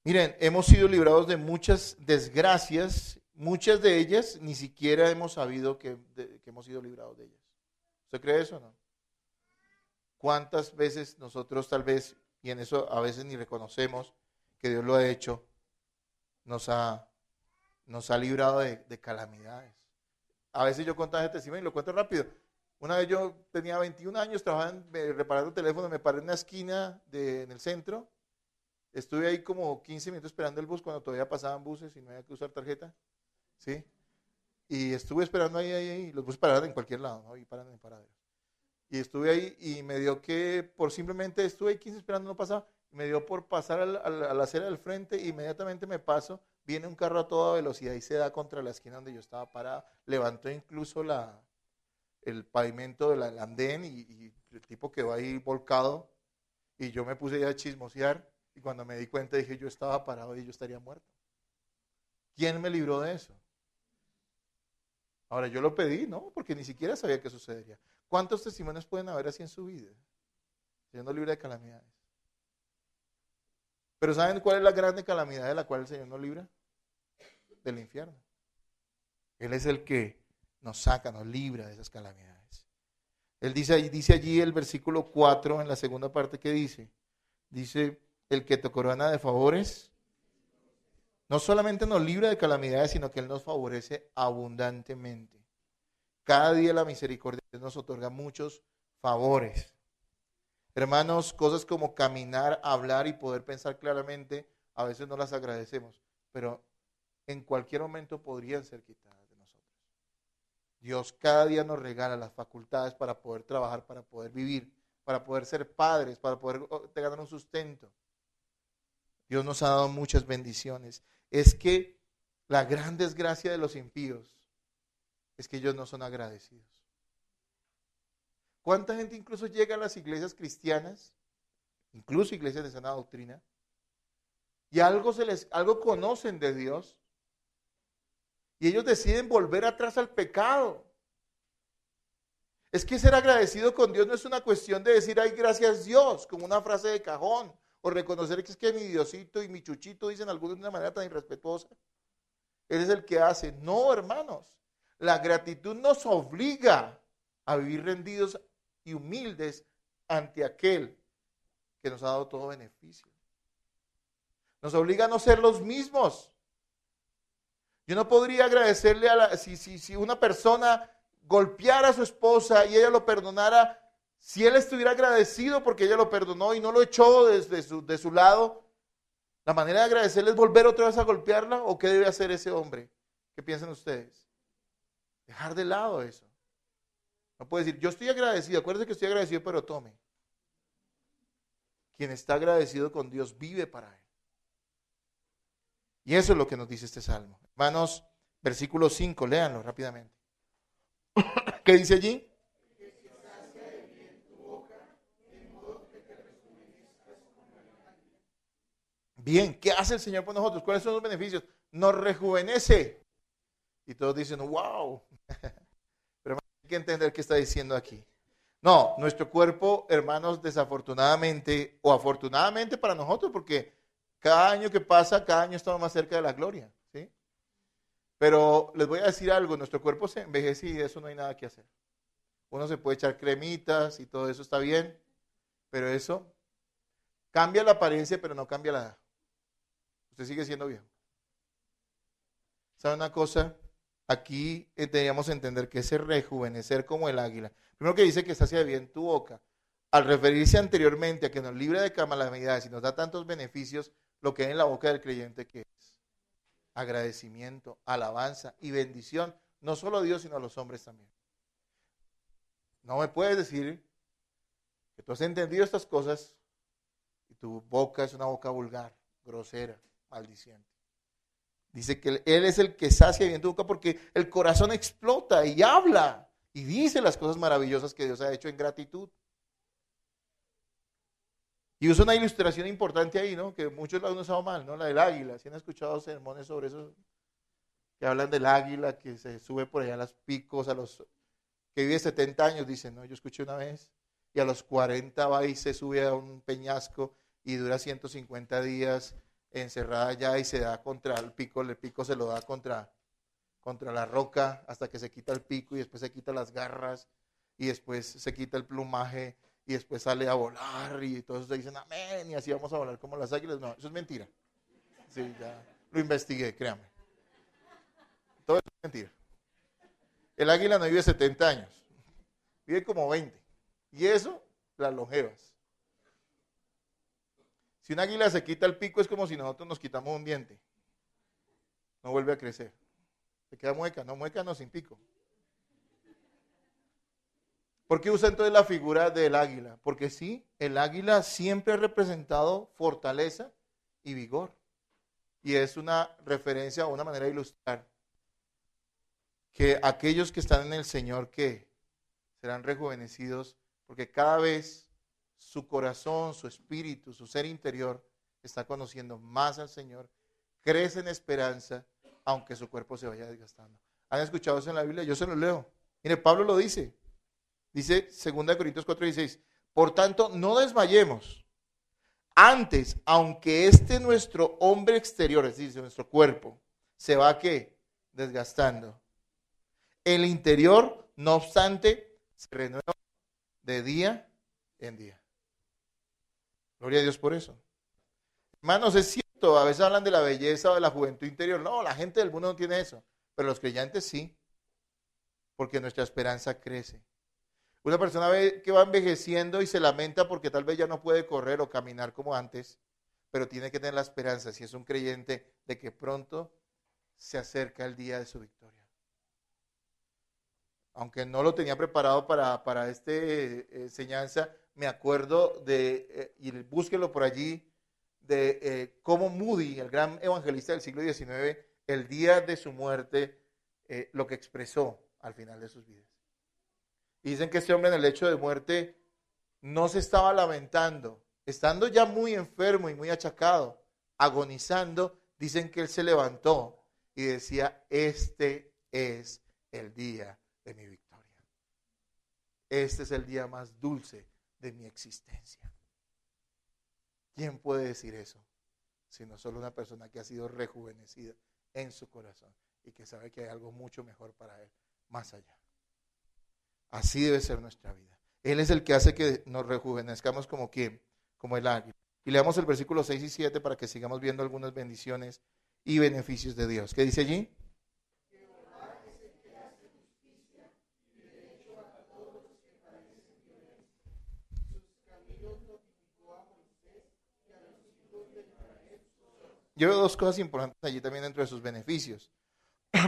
Miren, hemos sido librados de muchas desgracias, muchas de ellas ni siquiera hemos sabido que hemos sido librados de ellas. ¿Usted cree eso o no? ¿Cuántas veces nosotros tal vez, y en eso a veces ni reconocemos que Dios lo ha hecho, nos ha librado de calamidades? A veces yo contaba este testimonio y lo cuento rápido. Una vez yo tenía 21 años, trabajaba reparando teléfonos, me paré en una esquina en el centro. Estuve ahí como 15 minutos esperando el bus cuando todavía pasaban buses y no había que usar tarjeta. ¿Sí? Y estuve esperando ahí, los buses paraban en cualquier lado, ¿no? Y paran en paraderos. Y estuve ahí y me dio que, simplemente estuve ahí 15 esperando, no pasaba. Me dio por pasar a la acera del frente, e inmediatamente me paso, viene un carro a toda velocidad y se da contra la esquina donde yo estaba parado, levantó incluso el pavimento del andén y el tipo quedó ahí volcado y yo me puse ya a chismosear Y cuando me di cuenta dije, yo estaba parado y yo estaría muerto. ¿Quién me libró de eso? Ahora yo lo pedí, ¿no? Porque ni siquiera sabía qué sucedería. ¿Cuántos testimonios pueden haber así en su vida? Siendo libre de calamidades. Pero ¿saben cuál es la grande calamidad de la cual el Señor nos libra? Del infierno. Él es el que nos saca, nos libra de esas calamidades. Él dice allí el versículo 4 en la segunda parte que dice, el que te corona de favores, no solamente nos libra de calamidades, sino que Él nos favorece abundantemente. Cada día la misericordia de Dios nos otorga muchos favores. Hermanos, cosas como caminar, hablar y poder pensar claramente, a veces no las agradecemos, pero en cualquier momento podrían ser quitadas de nosotros. Dios cada día nos regala las facultades para poder trabajar, para poder vivir, para poder ser padres, para poder ganar un sustento. Dios nos ha dado muchas bendiciones. Es que la gran desgracia de los impíos es que ellos no son agradecidos. ¿Cuánta gente incluso llega a las iglesias cristianas, incluso iglesias de sana doctrina, y algo conocen de Dios, y ellos deciden volver atrás al pecado? Es que ser agradecido con Dios no es una cuestión de decir, ay, gracias Dios, como una frase de cajón, o reconocer que es que mi Diosito y mi Chuchito dicen algunos de una manera tan irrespetuosa. Él es el que hace. No, hermanos, la gratitud nos obliga a vivir rendidos y humildes ante aquel que nos ha dado todo beneficio. Nos obliga a no ser los mismos. Yo no podría agradecerle si una persona golpeara a su esposa y ella lo perdonara, si él estuviera agradecido porque ella lo perdonó y no lo echó de su lado, la manera de agradecerle es volver otra vez a golpearla, ¿o qué debe hacer ese hombre? ¿Qué piensan ustedes? Dejar de lado eso. No puede decir, yo estoy agradecido, acuérdense que estoy agradecido, pero tome. Quien está agradecido con Dios vive para Él. Y eso es lo que nos dice este salmo. Hermanos, versículo 5, léanlo rápidamente. ¿Qué dice allí? Bien, ¿qué hace el Señor por nosotros? ¿Cuáles son los beneficios? Nos rejuvenece. Y todos dicen, wow. Pero hay que entender qué está diciendo aquí. No, nuestro cuerpo, hermanos, desafortunadamente o afortunadamente para nosotros, porque cada año que pasa, cada año estamos más cerca de la gloria, ¿sí? Pero les voy a decir algo, nuestro cuerpo se envejece y de eso no hay nada que hacer. Uno se puede echar cremitas y todo eso está bien, pero eso cambia la apariencia, pero no cambia la edad. Usted sigue siendo viejo. ¿Sabe una cosa? Aquí deberíamos entender que ese rejuvenecer como el águila. Primero que dice que sacia de bien tu boca. Al referirse anteriormente a que nos libra de calamidades y nos da tantos beneficios, lo que hay en la boca del creyente que es agradecimiento, alabanza y bendición, no solo a Dios, sino a los hombres también. No me puedes decir que tú has entendido estas cosas y tu boca es una boca vulgar, grosera, maldiciente. Dice que Él es el que sacia bien tu boca porque el corazón explota y habla y dice las cosas maravillosas que Dios ha hecho en gratitud. Y usa una ilustración importante ahí, ¿no? Que muchos la han usado mal, ¿no? La del águila. ¿Sí han escuchado sermones sobre eso? Que hablan del águila que se sube por allá a los picos, que vive 70 años, dicen, ¿no? Yo escuché una vez, y a los 40 va y se sube a un peñasco y dura 150 días encerrada allá y se da contra el pico se lo da contra la roca hasta que se quita el pico y después se quita las garras y después se quita el plumaje y después sale a volar y todos se dicen amén y así vamos a volar como las águilas. No, eso es mentira. Sí, ya lo investigué, créanme. Todo eso es mentira. El águila no vive 70 años, vive como 20. Y eso, las longevas. Si un águila se quita el pico es como si nosotros nos quitamos un diente. No vuelve a crecer. Se queda mueca no, sin pico. ¿Por qué usa entonces la figura del águila? Porque sí, el águila siempre ha representado fortaleza y vigor. Y es una referencia o una manera de ilustrar que aquellos que están en el Señor que serán rejuvenecidos porque cada vez su corazón, su espíritu, su ser interior está conociendo más al Señor, crece en esperanza, aunque su cuerpo se vaya desgastando. ¿Han escuchado eso en la Biblia? Yo se lo leo. Mire, Pablo lo dice. Dice 2 Corintios 4:16. Por tanto, no desmayemos. Antes, aunque nuestro hombre exterior, es decir, nuestro cuerpo, se va ¿qué? Desgastando. El interior, no obstante, se renueva de día en día. Gloria a Dios por eso. Hermanos, es cierto, a veces hablan de la belleza o de la juventud interior. No, la gente del mundo no tiene eso, pero los creyentes sí, porque nuestra esperanza crece. Una persona ve que va envejeciendo y se lamenta porque tal vez ya no puede correr o caminar como antes, pero tiene que tener la esperanza, si es un creyente, de que pronto se acerca el día de su victoria. Aunque no lo tenía preparado para esta enseñanza, me acuerdo y búsquelo por allí, de cómo Moody, el gran evangelista del siglo XIX, el día de su muerte, lo que expresó al final de sus vidas. Y dicen que este hombre en el lecho de muerte no se estaba lamentando, estando ya muy enfermo y muy achacado, agonizando, dicen que él se levantó y decía, este es el día de mi victoria. Este es el día más dulce de mi existencia. ¿Quién puede decir eso? Sino solo una persona que ha sido rejuvenecida en su corazón y que sabe que hay algo mucho mejor para él, más allá. Así debe ser nuestra vida. Él es el que hace que nos rejuvenezcamos como ¿quién? Como el águila. Y leamos el versículo 6 y 7 para que sigamos viendo algunas bendiciones y beneficios de Dios. ¿Qué dice allí? Yo veo dos cosas importantes allí también dentro de sus beneficios.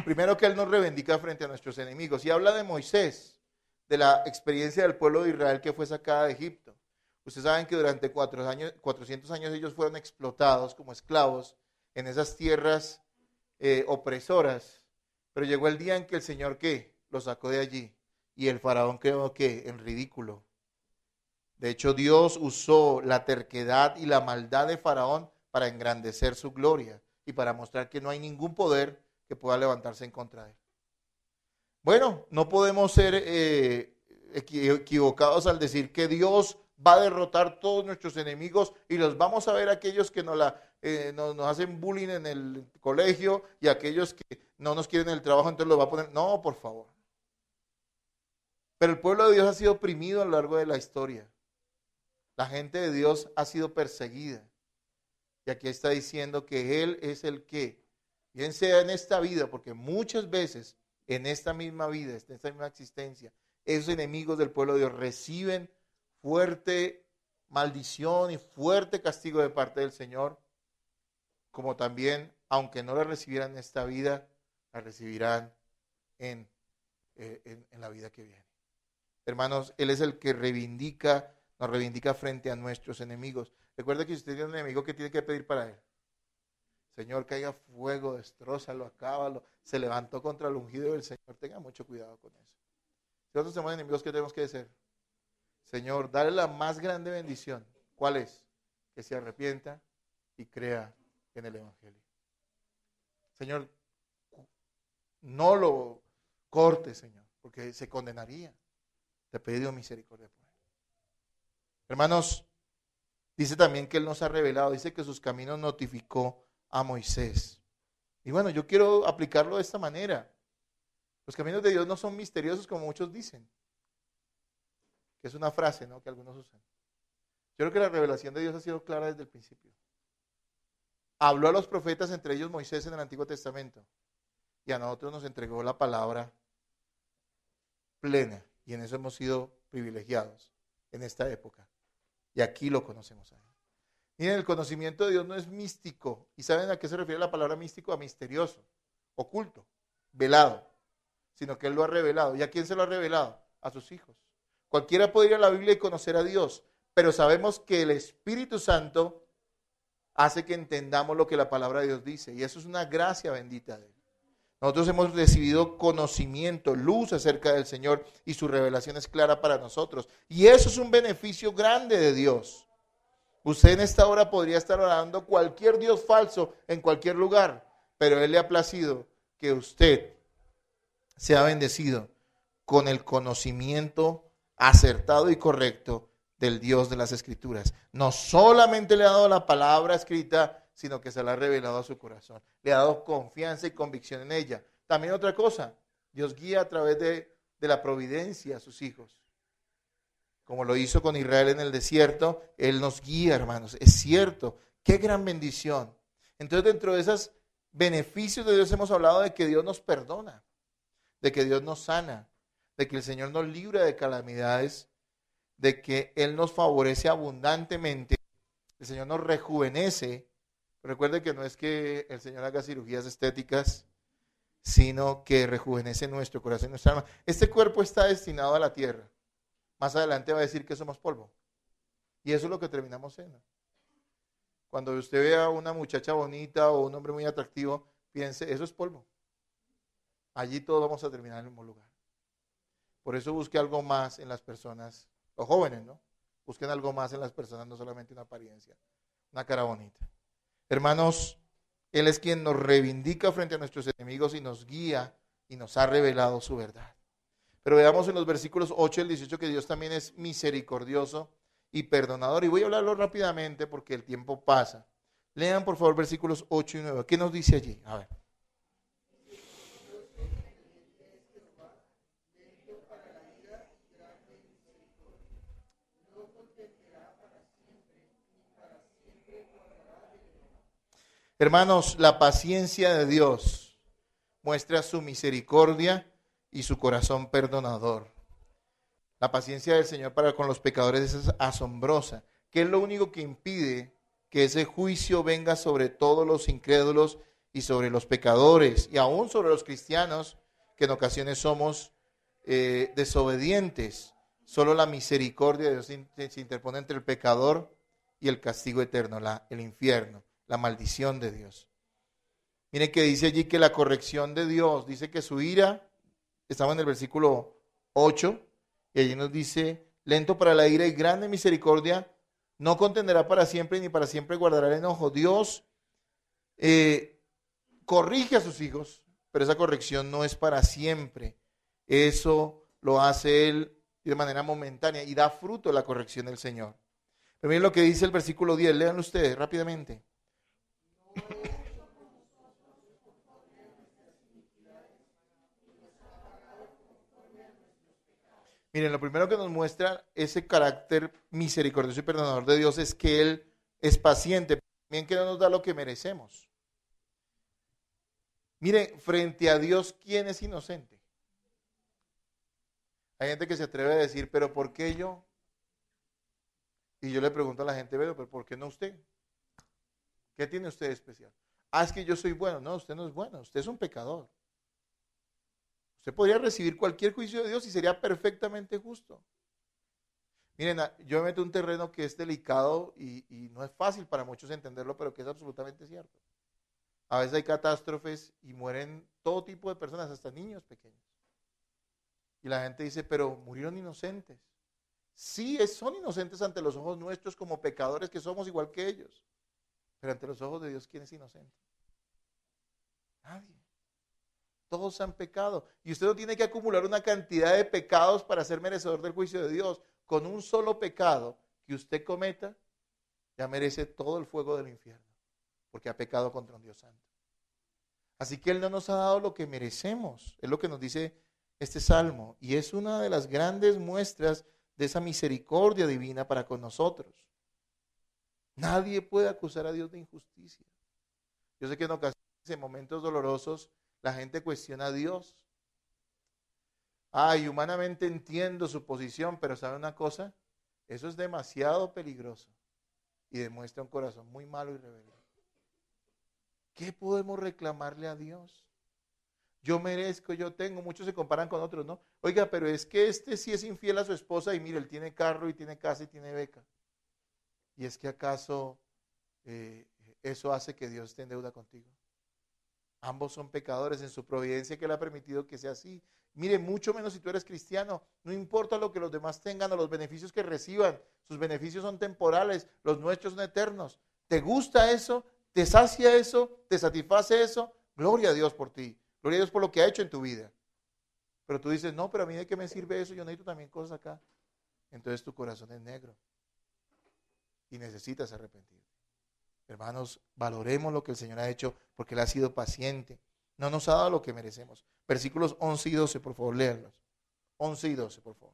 Primero, que Él nos reivindica frente a nuestros enemigos. Y habla de Moisés, de la experiencia del pueblo de Israel que fue sacada de Egipto. Ustedes saben que durante 400 años ellos fueron explotados como esclavos en esas tierras opresoras. Pero llegó el día en que el Señor, ¿qué? Los sacó de allí. Y el faraón quedó, ¿qué? En ridículo. De hecho, Dios usó la terquedad y la maldad de Faraón para engrandecer su gloria y para mostrar que no hay ningún poder que pueda levantarse en contra de él. Bueno, no podemos ser equivocados al decir que Dios va a derrotar todos nuestros enemigos y los vamos a ver aquellos que nos hacen bullying en el colegio y aquellos que no nos quieren en el trabajo, entonces los va a poner. No, por favor. Pero el pueblo de Dios ha sido oprimido a lo largo de la historia. La gente de Dios ha sido perseguida. Y aquí está diciendo que Él es el que, bien sea en esta vida, porque muchas veces en esta misma vida, en esta misma existencia, esos enemigos del pueblo de Dios reciben fuerte maldición y fuerte castigo de parte del Señor, como también, aunque no la recibieran en esta vida, la recibirán en la vida que viene. Hermanos, Él es el que nos reivindica frente a nuestros enemigos. Recuerda que si usted tiene un enemigo, ¿qué tiene que pedir para él? Señor, caiga fuego, destrózalo, acábalo. Se levantó contra el ungido del Señor. Tenga mucho cuidado con eso. Si nosotros tenemos enemigos, ¿qué tenemos que hacer? Señor, dale la más grande bendición. ¿Cuál es? Que se arrepienta y crea en el Evangelio. Señor, no lo corte, Señor, porque se condenaría. Te he pedido misericordia por él. Hermanos, dice también que Él nos ha revelado, dice que sus caminos notificó a Moisés. Y bueno, yo quiero aplicarlo de esta manera. Los caminos de Dios no son misteriosos como muchos dicen. Que es una frase, ¿no?, que algunos usan. Yo creo que la revelación de Dios ha sido clara desde el principio. Habló a los profetas, entre ellos Moisés en el Antiguo Testamento. Y a nosotros nos entregó la palabra plena. Y en eso hemos sido privilegiados en esta época. Y aquí lo conocemos a Él. Miren, el conocimiento de Dios no es místico. ¿Y saben a qué se refiere la palabra místico? A misterioso, oculto, velado. Sino que Él lo ha revelado. ¿Y a quién se lo ha revelado? A sus hijos. Cualquiera puede ir a la Biblia y conocer a Dios. Pero sabemos que el Espíritu Santo hace que entendamos lo que la palabra de Dios dice. Y eso es una gracia bendita de Él. Nosotros hemos recibido conocimiento, luz acerca del Señor y su revelación es clara para nosotros. Y eso es un beneficio grande de Dios. Usted en esta hora podría estar orando cualquier Dios falso en cualquier lugar, pero Él le ha placido que usted sea bendecido con el conocimiento acertado y correcto del Dios de las Escrituras. No solamente le ha dado la palabra escrita, sino que se la ha revelado a su corazón. Le ha dado confianza y convicción en ella. También otra cosa, Dios guía a través de la providencia a sus hijos. Como lo hizo con Israel en el desierto, Él nos guía, hermanos. Es cierto, qué gran bendición. Entonces, dentro de esos beneficios de Dios hemos hablado de que Dios nos perdona, de que Dios nos sana, de que el Señor nos libra de calamidades, de que Él nos favorece abundantemente, el Señor nos rejuvenece. Recuerde que no es que el Señor haga cirugías estéticas, sino que rejuvenece nuestro corazón y nuestra alma. Este cuerpo está destinado a la tierra. Más adelante va a decir que somos polvo. Y eso es lo que terminamos siendo. Cuando usted vea a una muchacha bonita o un hombre muy atractivo, piense, eso es polvo. Allí todos vamos a terminar en el mismo lugar. Por eso busque algo más en las personas, los jóvenes, ¿no? Busquen algo más en las personas, no solamente una apariencia, una cara bonita. Hermanos, Él es quien nos reivindica frente a nuestros enemigos y nos guía y nos ha revelado su verdad. Pero veamos en los versículos 8 al 18 que Dios también es misericordioso y perdonador. Y voy a hablarlo rápidamente porque el tiempo pasa. Lean por favor versículos 8 y 9. ¿Qué nos dice allí? A ver. Hermanos, la paciencia de Dios muestra su misericordia y su corazón perdonador. La paciencia del Señor para con los pecadores es asombrosa, que es lo único que impide que ese juicio venga sobre todos los incrédulos y sobre los pecadores, y aún sobre los cristianos, que en ocasiones somos desobedientes. Solo la misericordia de Dios se interpone entre el pecador y el castigo eterno, el infierno, la maldición de Dios. Miren que dice allí que la corrección de Dios, dice que su ira, estamos en el versículo 8, y allí nos dice, lento para la ira y grande misericordia, no contenderá para siempre, ni para siempre guardará el enojo. Dios corrige a sus hijos, pero esa corrección no es para siempre. Eso lo hace Él de manera momentánea y da fruto la corrección del Señor. Pero miren lo que dice el versículo 10, léanlo ustedes rápidamente. Miren, lo primero que nos muestra ese carácter misericordioso y perdonador de Dios es que Él es paciente, pero también que no nos da lo que merecemos. Miren, frente a Dios, ¿quién es inocente? Hay gente que se atreve a decir, pero ¿por qué yo? Y yo le pregunto a la gente, pero ¿por qué no usted? ¿Qué tiene usted de especial? Ah, es que yo soy bueno. No, usted no es bueno, usted es un pecador. Usted podría recibir cualquier juicio de Dios y sería perfectamente justo. Miren, yo me meto en un terreno que es delicado y no es fácil para muchos entenderlo, pero que es absolutamente cierto. A veces hay catástrofes y mueren todo tipo de personas, hasta niños pequeños. Y la gente dice, pero murieron inocentes. Sí, son inocentes ante los ojos nuestros como pecadores que somos igual que ellos. Pero ante los ojos de Dios, ¿quién es inocente? Nadie. Todos han pecado. Y usted no tiene que acumular una cantidad de pecados para ser merecedor del juicio de Dios. Con un solo pecado que usted cometa, ya merece todo el fuego del infierno. Porque ha pecado contra un Dios santo. Así que Él no nos ha dado lo que merecemos. Es lo que nos dice este salmo. Y es una de las grandes muestras de esa misericordia divina para con nosotros. Nadie puede acusar a Dios de injusticia. Yo sé que en ocasiones, en momentos dolorosos, la gente cuestiona a Dios. Ay, humanamente entiendo su posición, pero ¿sabe una cosa? Eso es demasiado peligroso y demuestra un corazón muy malo y rebelde. ¿Qué podemos reclamarle a Dios? Yo merezco, yo tengo, muchos se comparan con otros, ¿no? Oiga, pero es que este sí es infiel a su esposa y mire, él tiene carro y tiene casa y tiene beca. ¿Y es que acaso eso hace que Dios esté en deuda contigo? Ambos son pecadores en su providencia que Él ha permitido que sea así. Mire, mucho menos si tú eres cristiano. No importa lo que los demás tengan o los beneficios que reciban. Sus beneficios son temporales, los nuestros son eternos. ¿Te gusta eso? ¿Te sacia eso? ¿Te satisface eso? Gloria a Dios por ti. Gloria a Dios por lo que ha hecho en tu vida. Pero tú dices, no, pero a mí de qué me sirve eso, yo necesito también cosas acá. Entonces tu corazón es negro y necesitas arrepentirte. Hermanos, valoremos lo que el Señor ha hecho porque Él ha sido paciente. No nos ha dado lo que merecemos. Versículos 11 y 12, por favor, léanlos. 11 y 12, por favor.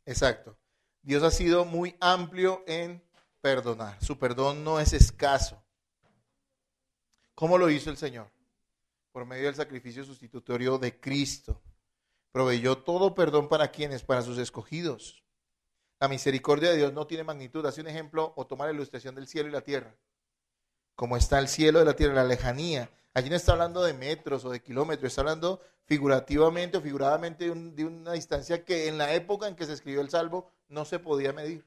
Exacto. Dios ha sido muy amplio en perdonar. Su perdón no es escaso. ¿Cómo lo hizo el Señor? Por medio del sacrificio sustitutorio de Cristo. Proveyó todo perdón para quienes, para sus escogidos. La misericordia de Dios no tiene magnitud. Hace un ejemplo o toma la ilustración del cielo y la tierra. Como está el cielo de la tierra, la lejanía. Allí no está hablando de metros o de kilómetros, está hablando figurativamente o figuradamente de una distancia que en la época en que se escribió el Salmo no se podía medir.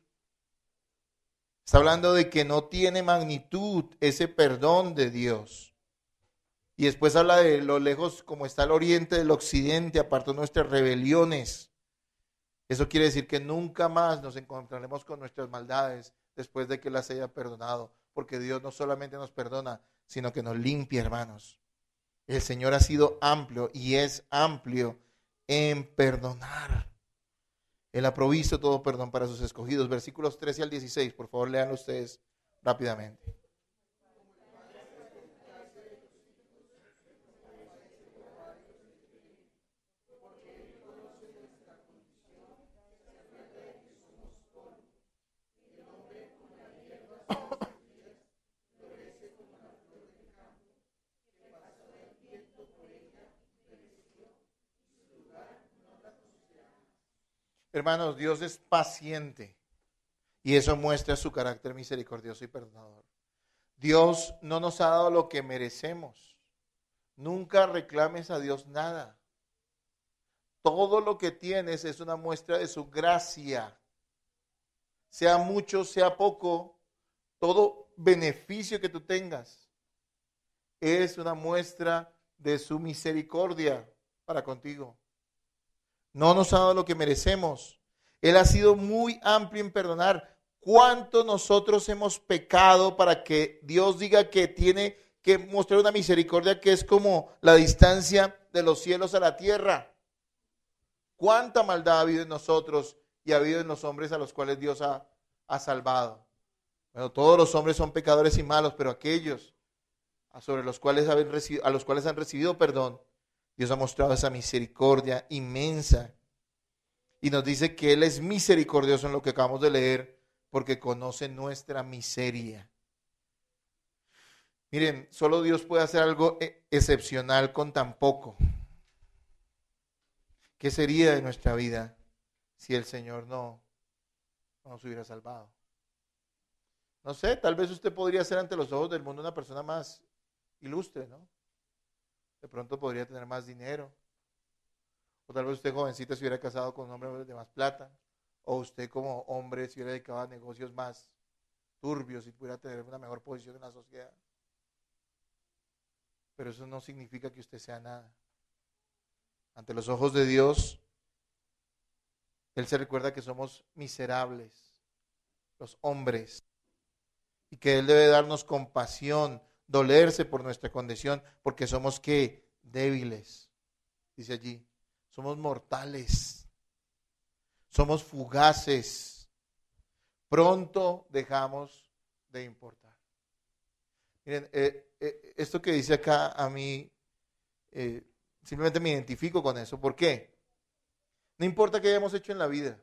Está hablando de que no tiene magnitud ese perdón de Dios. Y después habla de lo lejos como está el oriente del occidente, apartó nuestras rebeliones. Eso quiere decir que nunca más nos encontraremos con nuestras maldades después de que las haya perdonado. Porque Dios no solamente nos perdona, sino que nos limpia, hermanos. El Señor ha sido amplio y es amplio en perdonar. Él ha provisto todo perdón para sus escogidos. Versículos 13 al 16, por favor, léanlo ustedes rápidamente. Hermanos, Dios es paciente y eso muestra su carácter misericordioso y perdonador. Dios no nos ha dado lo que merecemos. Nunca reclames a Dios nada. Todo lo que tienes es una muestra de su gracia. Sea mucho, sea poco, todo beneficio que tú tengas es una muestra de su misericordia para contigo. No nos ha dado lo que merecemos. Él ha sido muy amplio en perdonar. ¿Cuánto nosotros hemos pecado para que Dios diga que tiene que mostrar una misericordia que es como la distancia de los cielos a la tierra? ¿Cuánta maldad ha habido en nosotros y ha habido en los hombres a los cuales Dios ha salvado? Bueno, todos los hombres son pecadores y malos, pero aquellos sobre los cuales a los cuales han recibido perdón, Dios ha mostrado esa misericordia inmensa. Y nos dice que Él es misericordioso en lo que acabamos de leer, porque conoce nuestra miseria. Miren, solo Dios puede hacer algo excepcional con tan poco. ¿Qué sería de nuestra vida si el Señor no nos hubiera salvado? No sé, tal vez usted podría ser ante los ojos del mundo una persona más ilustre, ¿no? De pronto podría tener más dinero. O tal vez usted jovencita se hubiera casado con un hombre de más plata. O usted como hombre se hubiera dedicado a negocios más turbios y pudiera tener una mejor posición en la sociedad. Pero eso no significa que usted sea nada. Ante los ojos de Dios, Él se recuerda que somos miserables, los hombres, y que Él debe darnos compasión, dolerse por nuestra condición, porque somos ¿qué? Débiles, dice allí. Somos mortales, somos fugaces, pronto dejamos de importar. Miren, esto que dice acá a mí, simplemente me identifico con eso. ¿Por qué? No importa qué hayamos hecho en la vida,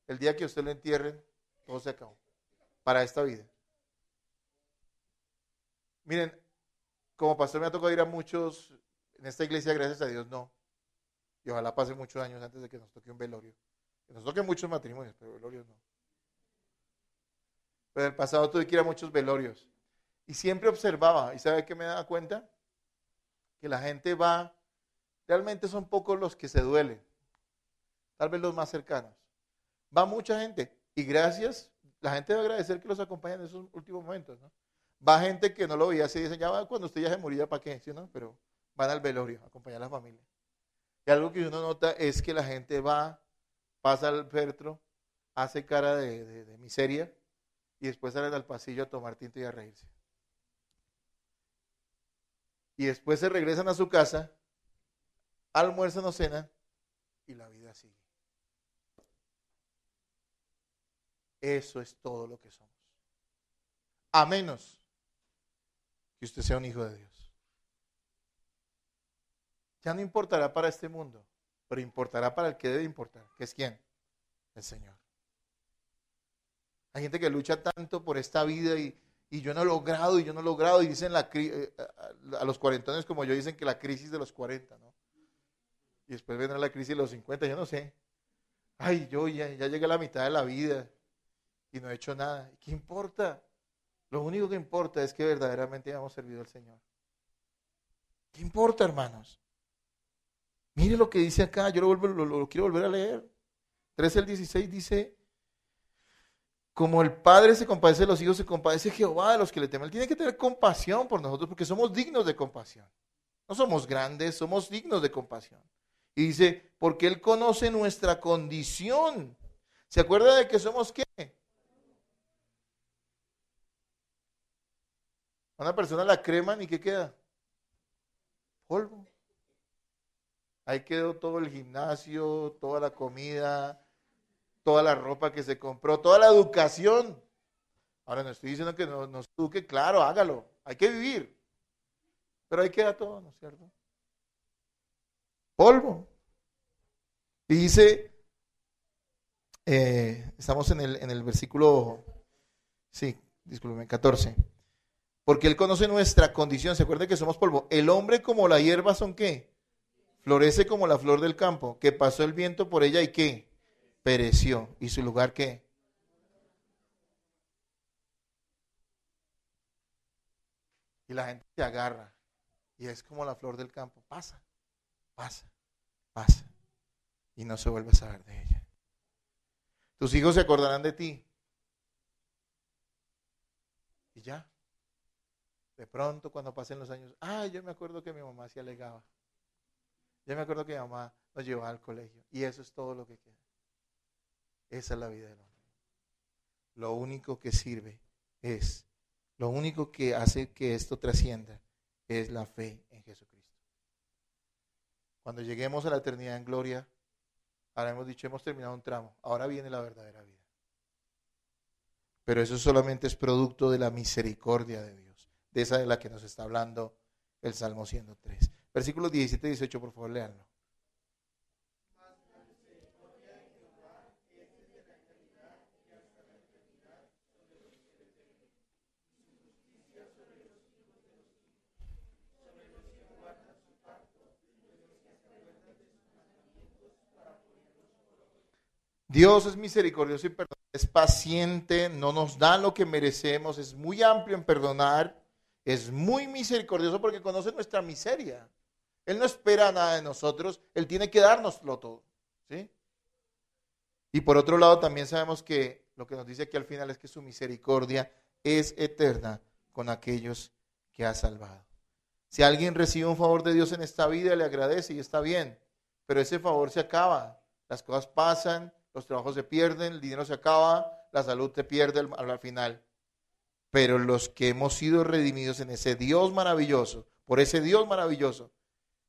el día que usted lo entierren, todo se acabó, para esta vida. Miren, como pastor me ha tocado ir a muchos, en esta iglesia, gracias a Dios, no. Y ojalá pase muchos años antes de que nos toque un velorio. Que nos toquen muchos matrimonios, pero velorios no. Pero en el pasado tuve que ir a muchos velorios. Y siempre observaba, ¿y sabe qué me daba cuenta? Que la gente va, realmente son pocos los que se duelen. Tal vez los más cercanos. Va mucha gente. Y gracias, la gente debe agradecer que los acompañan en esos últimos momentos, ¿no? Va gente que no lo veía así, dicen, ya va, cuando usted ya se moría, ¿para qué? ¿Sí, no? Pero van al velorio a acompañar a la familia. Y algo que uno nota es que la gente va, pasa al féretro, hace cara de miseria y después salen al pasillo a tomar tinto y a reírse. Y después se regresan a su casa, almuerzan o cenan y la vida sigue. Eso es todo lo que somos. A menos que usted sea un hijo de Dios. Ya no importará para este mundo, pero importará para el que debe importar, que es ¿quién? El Señor. Hay gente que lucha tanto por esta vida y yo no he logrado, y yo no he logrado, y dicen a los cuarentones como yo, dicen que la crisis de los 40, ¿no? Y después vendrá la crisis de los 50, yo no sé. Ay, yo ya llegué a la mitad de la vida y no he hecho nada. ¿Qué importa? Lo único que importa es que verdaderamente hayamos servido al Señor. ¿Qué importa, hermanos? Mire lo que dice acá, yo lo quiero volver a leer. 13 al 16 dice, como el Padre se compadece de los hijos, se compadece Jehová de los que le temen. Él tiene que tener compasión por nosotros porque somos dignos de compasión. No somos grandes, somos dignos de compasión. Y dice, porque Él conoce nuestra condición. ¿Se acuerda de que somos qué? A una persona la creman y ¿qué queda? Polvo. Ahí quedó todo el gimnasio, toda la comida, toda la ropa que se compró, toda la educación. Ahora no estoy diciendo que no se eduque, claro, hágalo, hay que vivir. Pero ahí queda todo, ¿no es cierto? Polvo. Y dice, estamos en el versículo, sí, discúlpeme, 14. Porque Él conoce nuestra condición, se acuerda que somos polvo. El hombre como la hierba son ¿qué? Florece como la flor del campo, que pasó el viento por ella y ¿qué? Pereció. ¿Y su lugar qué? Y la gente se agarra. Y es como la flor del campo. Pasa, pasa, pasa. Y no se vuelve a saber de ella. Tus hijos se acordarán de ti. Y ya. De pronto cuando pasen los años, yo me acuerdo que mi mamá se alegaba. Yo me acuerdo que mi mamá nos llevaba al colegio. Y eso es todo lo que queda. Esa es la vida del hombre. Lo único que sirve lo único que hace que esto trascienda es la fe en Jesucristo. Cuando lleguemos a la eternidad en gloria, ahora hemos dicho, hemos terminado un tramo. Ahora viene la verdadera vida. Pero eso solamente es producto de la misericordia de Dios. De esa de la que nos está hablando el Salmo 103. Versículos 17 y 18, por favor, léanlo. Dios es misericordioso y perdonador, es paciente, no nos da lo que merecemos, es muy amplio en perdonar, es muy misericordioso porque conoce nuestra miseria. Él no espera nada de nosotros, Él tiene que dárnoslo todo, ¿sí? Y por otro lado también sabemos que lo que nos dice aquí al final es que su misericordia es eterna con aquellos que ha salvado. Si alguien recibe un favor de Dios en esta vida, le agradece y está bien, pero ese favor se acaba, las cosas pasan, los trabajos se pierden, el dinero se acaba, la salud se pierde al final. Pero los que hemos sido redimidos en ese Dios maravilloso, por ese Dios maravilloso,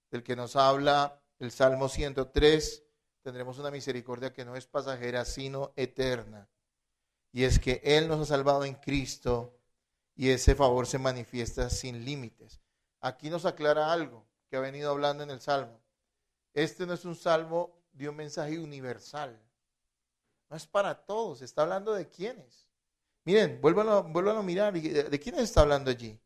del que nos habla el Salmo 103, tendremos una misericordia que no es pasajera, sino eterna. Y es que Él nos ha salvado en Cristo y ese favor se manifiesta sin límites. Aquí nos aclara algo que ha venido hablando en el Salmo. Este no es un salmo de un mensaje universal. No es para todos, está hablando de quiénes. Miren, vuélvanlo a mirar. ¿De quiénes está hablando allí?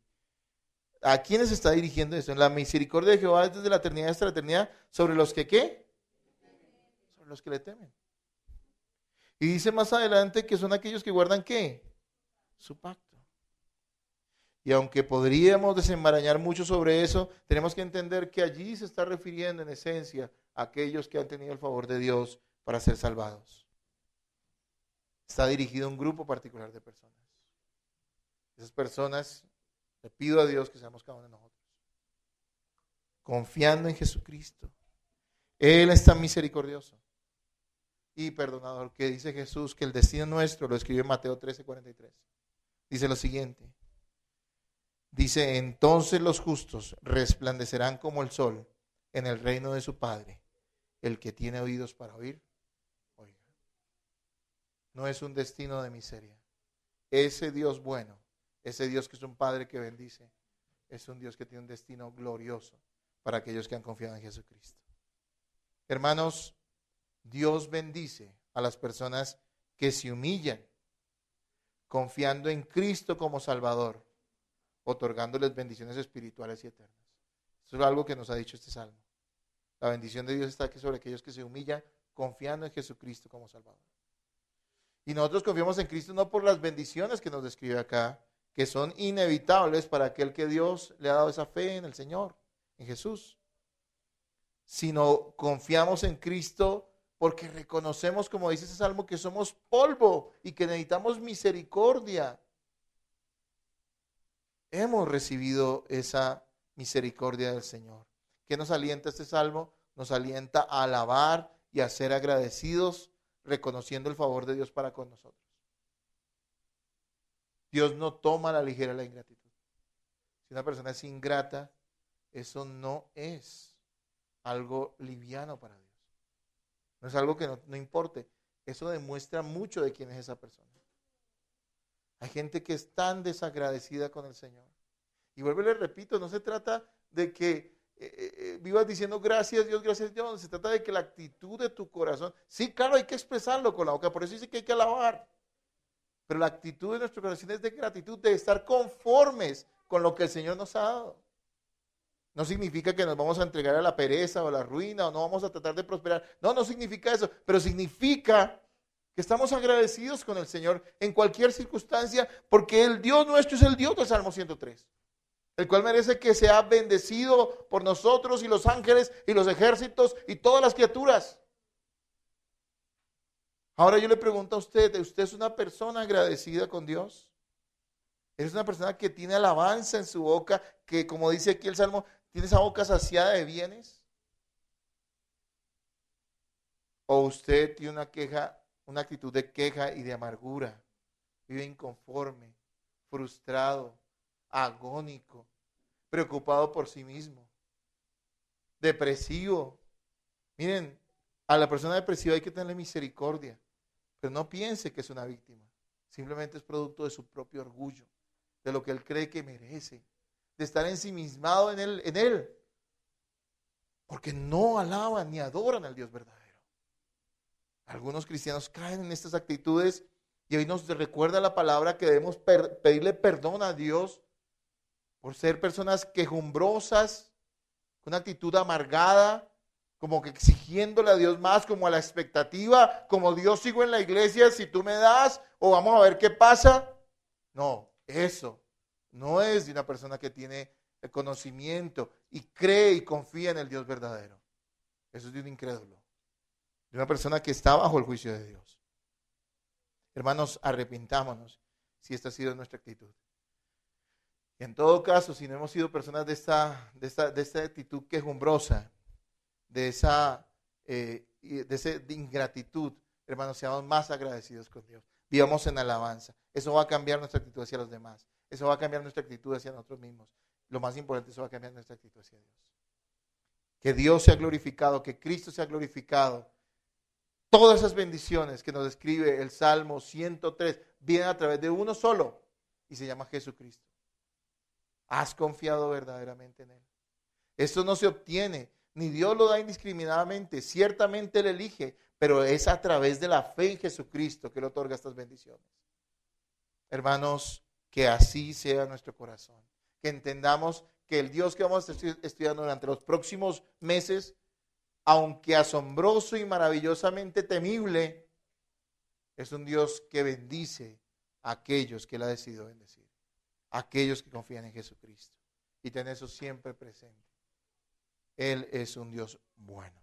¿A quiénes está dirigiendo esto? En la misericordia de Jehová es desde la eternidad hasta la eternidad, sobre los que ¿qué? Sobre los que le temen. Y dice más adelante que son aquellos que guardan ¿qué? Su pacto. Y aunque podríamos desenmarañar mucho sobre eso, tenemos que entender que allí se está refiriendo en esencia a aquellos que han tenido el favor de Dios para ser salvados. está dirigido a un grupo particular de personas. Esas personas, le pido a Dios que seamos cada uno de nosotros, confiando en Jesucristo. Él es tan misericordioso y perdonador que dice Jesús que el destino nuestro, lo escribe en Mateo 13:43. Dice lo siguiente. Dice, entonces los justos resplandecerán como el sol en el reino de su Padre. El que tiene oídos para oír, oiga. No es un destino de miseria. Ese Dios bueno, ese Dios que es un Padre que bendice, es un Dios que tiene un destino glorioso para aquellos que han confiado en Jesucristo. Hermanos, Dios bendice a las personas que se humillan, confiando en Cristo como Salvador, otorgándoles bendiciones espirituales y eternas. Eso es algo que nos ha dicho este salmo. La bendición de Dios está aquí sobre aquellos que se humillan, confiando en Jesucristo como Salvador. Y nosotros confiamos en Cristo no por las bendiciones que nos describe acá, que son inevitables para aquel que Dios le ha dado esa fe en el Señor, en Jesús, sino confiamos en Cristo porque reconocemos, como dice ese salmo, que somos polvo y que necesitamos misericordia. Hemos recibido esa misericordia del Señor. ¿Qué nos alienta este salmo? Nos alienta a alabar y a ser agradecidos, reconociendo el favor de Dios para con nosotros. Dios no toma a la ligera la ingratitud. Si una persona es ingrata, eso no es algo liviano para Dios. No es algo que no importe. Eso demuestra mucho de quién es esa persona. Hay gente que es tan desagradecida con el Señor. Y vuelvo y le repito, no se trata de que vivas diciendo gracias Dios. Se trata de que la actitud de tu corazón, sí, claro, hay que expresarlo con la boca, por eso dice que hay que alabar. Pero la actitud de nuestro corazón es de gratitud, de estar conformes con lo que el Señor nos ha dado. No significa que nos vamos a entregar a la pereza o a la ruina o no vamos a tratar de prosperar. No, no significa eso, pero significa que estamos agradecidos con el Señor en cualquier circunstancia, porque el Dios nuestro es el Dios del Salmo 103, el cual merece que sea bendecido por nosotros y los ángeles y los ejércitos y todas las criaturas. Ahora yo le pregunto a usted es una persona agradecida con Dios? ¿Eres una persona que tiene alabanza en su boca, que como dice aquí el Salmo, tiene esa boca saciada de bienes? ¿O usted tiene una queja, una actitud de queja y de amargura? Vive inconforme, frustrado, agónico, preocupado por sí mismo, depresivo. Miren, a la persona depresiva hay que tenerle misericordia, pero no piense que es una víctima. Simplemente es producto de su propio orgullo, de lo que él cree que merece, de estar ensimismado en él, porque no alaban ni adoran al Dios verdadero. Algunos cristianos caen en estas actitudes y hoy nos recuerda la palabra que debemos pedirle perdón a Dios por ser personas quejumbrosas, con una actitud amargada, como que exigiéndole a Dios más, como a la expectativa, como Dios sigo en la iglesia, si tú me das, o vamos a ver qué pasa. No, eso no es de una persona que tiene el conocimiento y cree y confía en el Dios verdadero. Eso es de un incrédulo, de una persona que está bajo el juicio de Dios. Hermanos, arrepintámonos si esta ha sido nuestra actitud. Y en todo caso, si no hemos sido personas de esta actitud quejumbrosa, de esa de ingratitud, hermanos, seamos más agradecidos con Dios. Vivamos en alabanza. Eso va a cambiar nuestra actitud hacia los demás. Eso va a cambiar nuestra actitud hacia nosotros mismos. Lo más importante, eso va a cambiar nuestra actitud hacia Dios. Que Dios sea glorificado, que Cristo sea glorificado. Todas esas bendiciones que nos describe el Salmo 103 vienen a través de uno solo y se llama Jesucristo. ¿Has confiado verdaderamente en Él? Esto no se obtiene, ni Dios lo da indiscriminadamente. Ciertamente Él elige, pero es a través de la fe en Jesucristo que Él otorga estas bendiciones. Hermanos, que así sea nuestro corazón. Que entendamos que el Dios que vamos a estar estudiando durante los próximos meses, aunque asombroso y maravillosamente temible, es un Dios que bendice a aquellos que Él ha decidido bendecir, a aquellos que confían en Jesucristo. Y ten eso siempre presente. Él es un Dios bueno.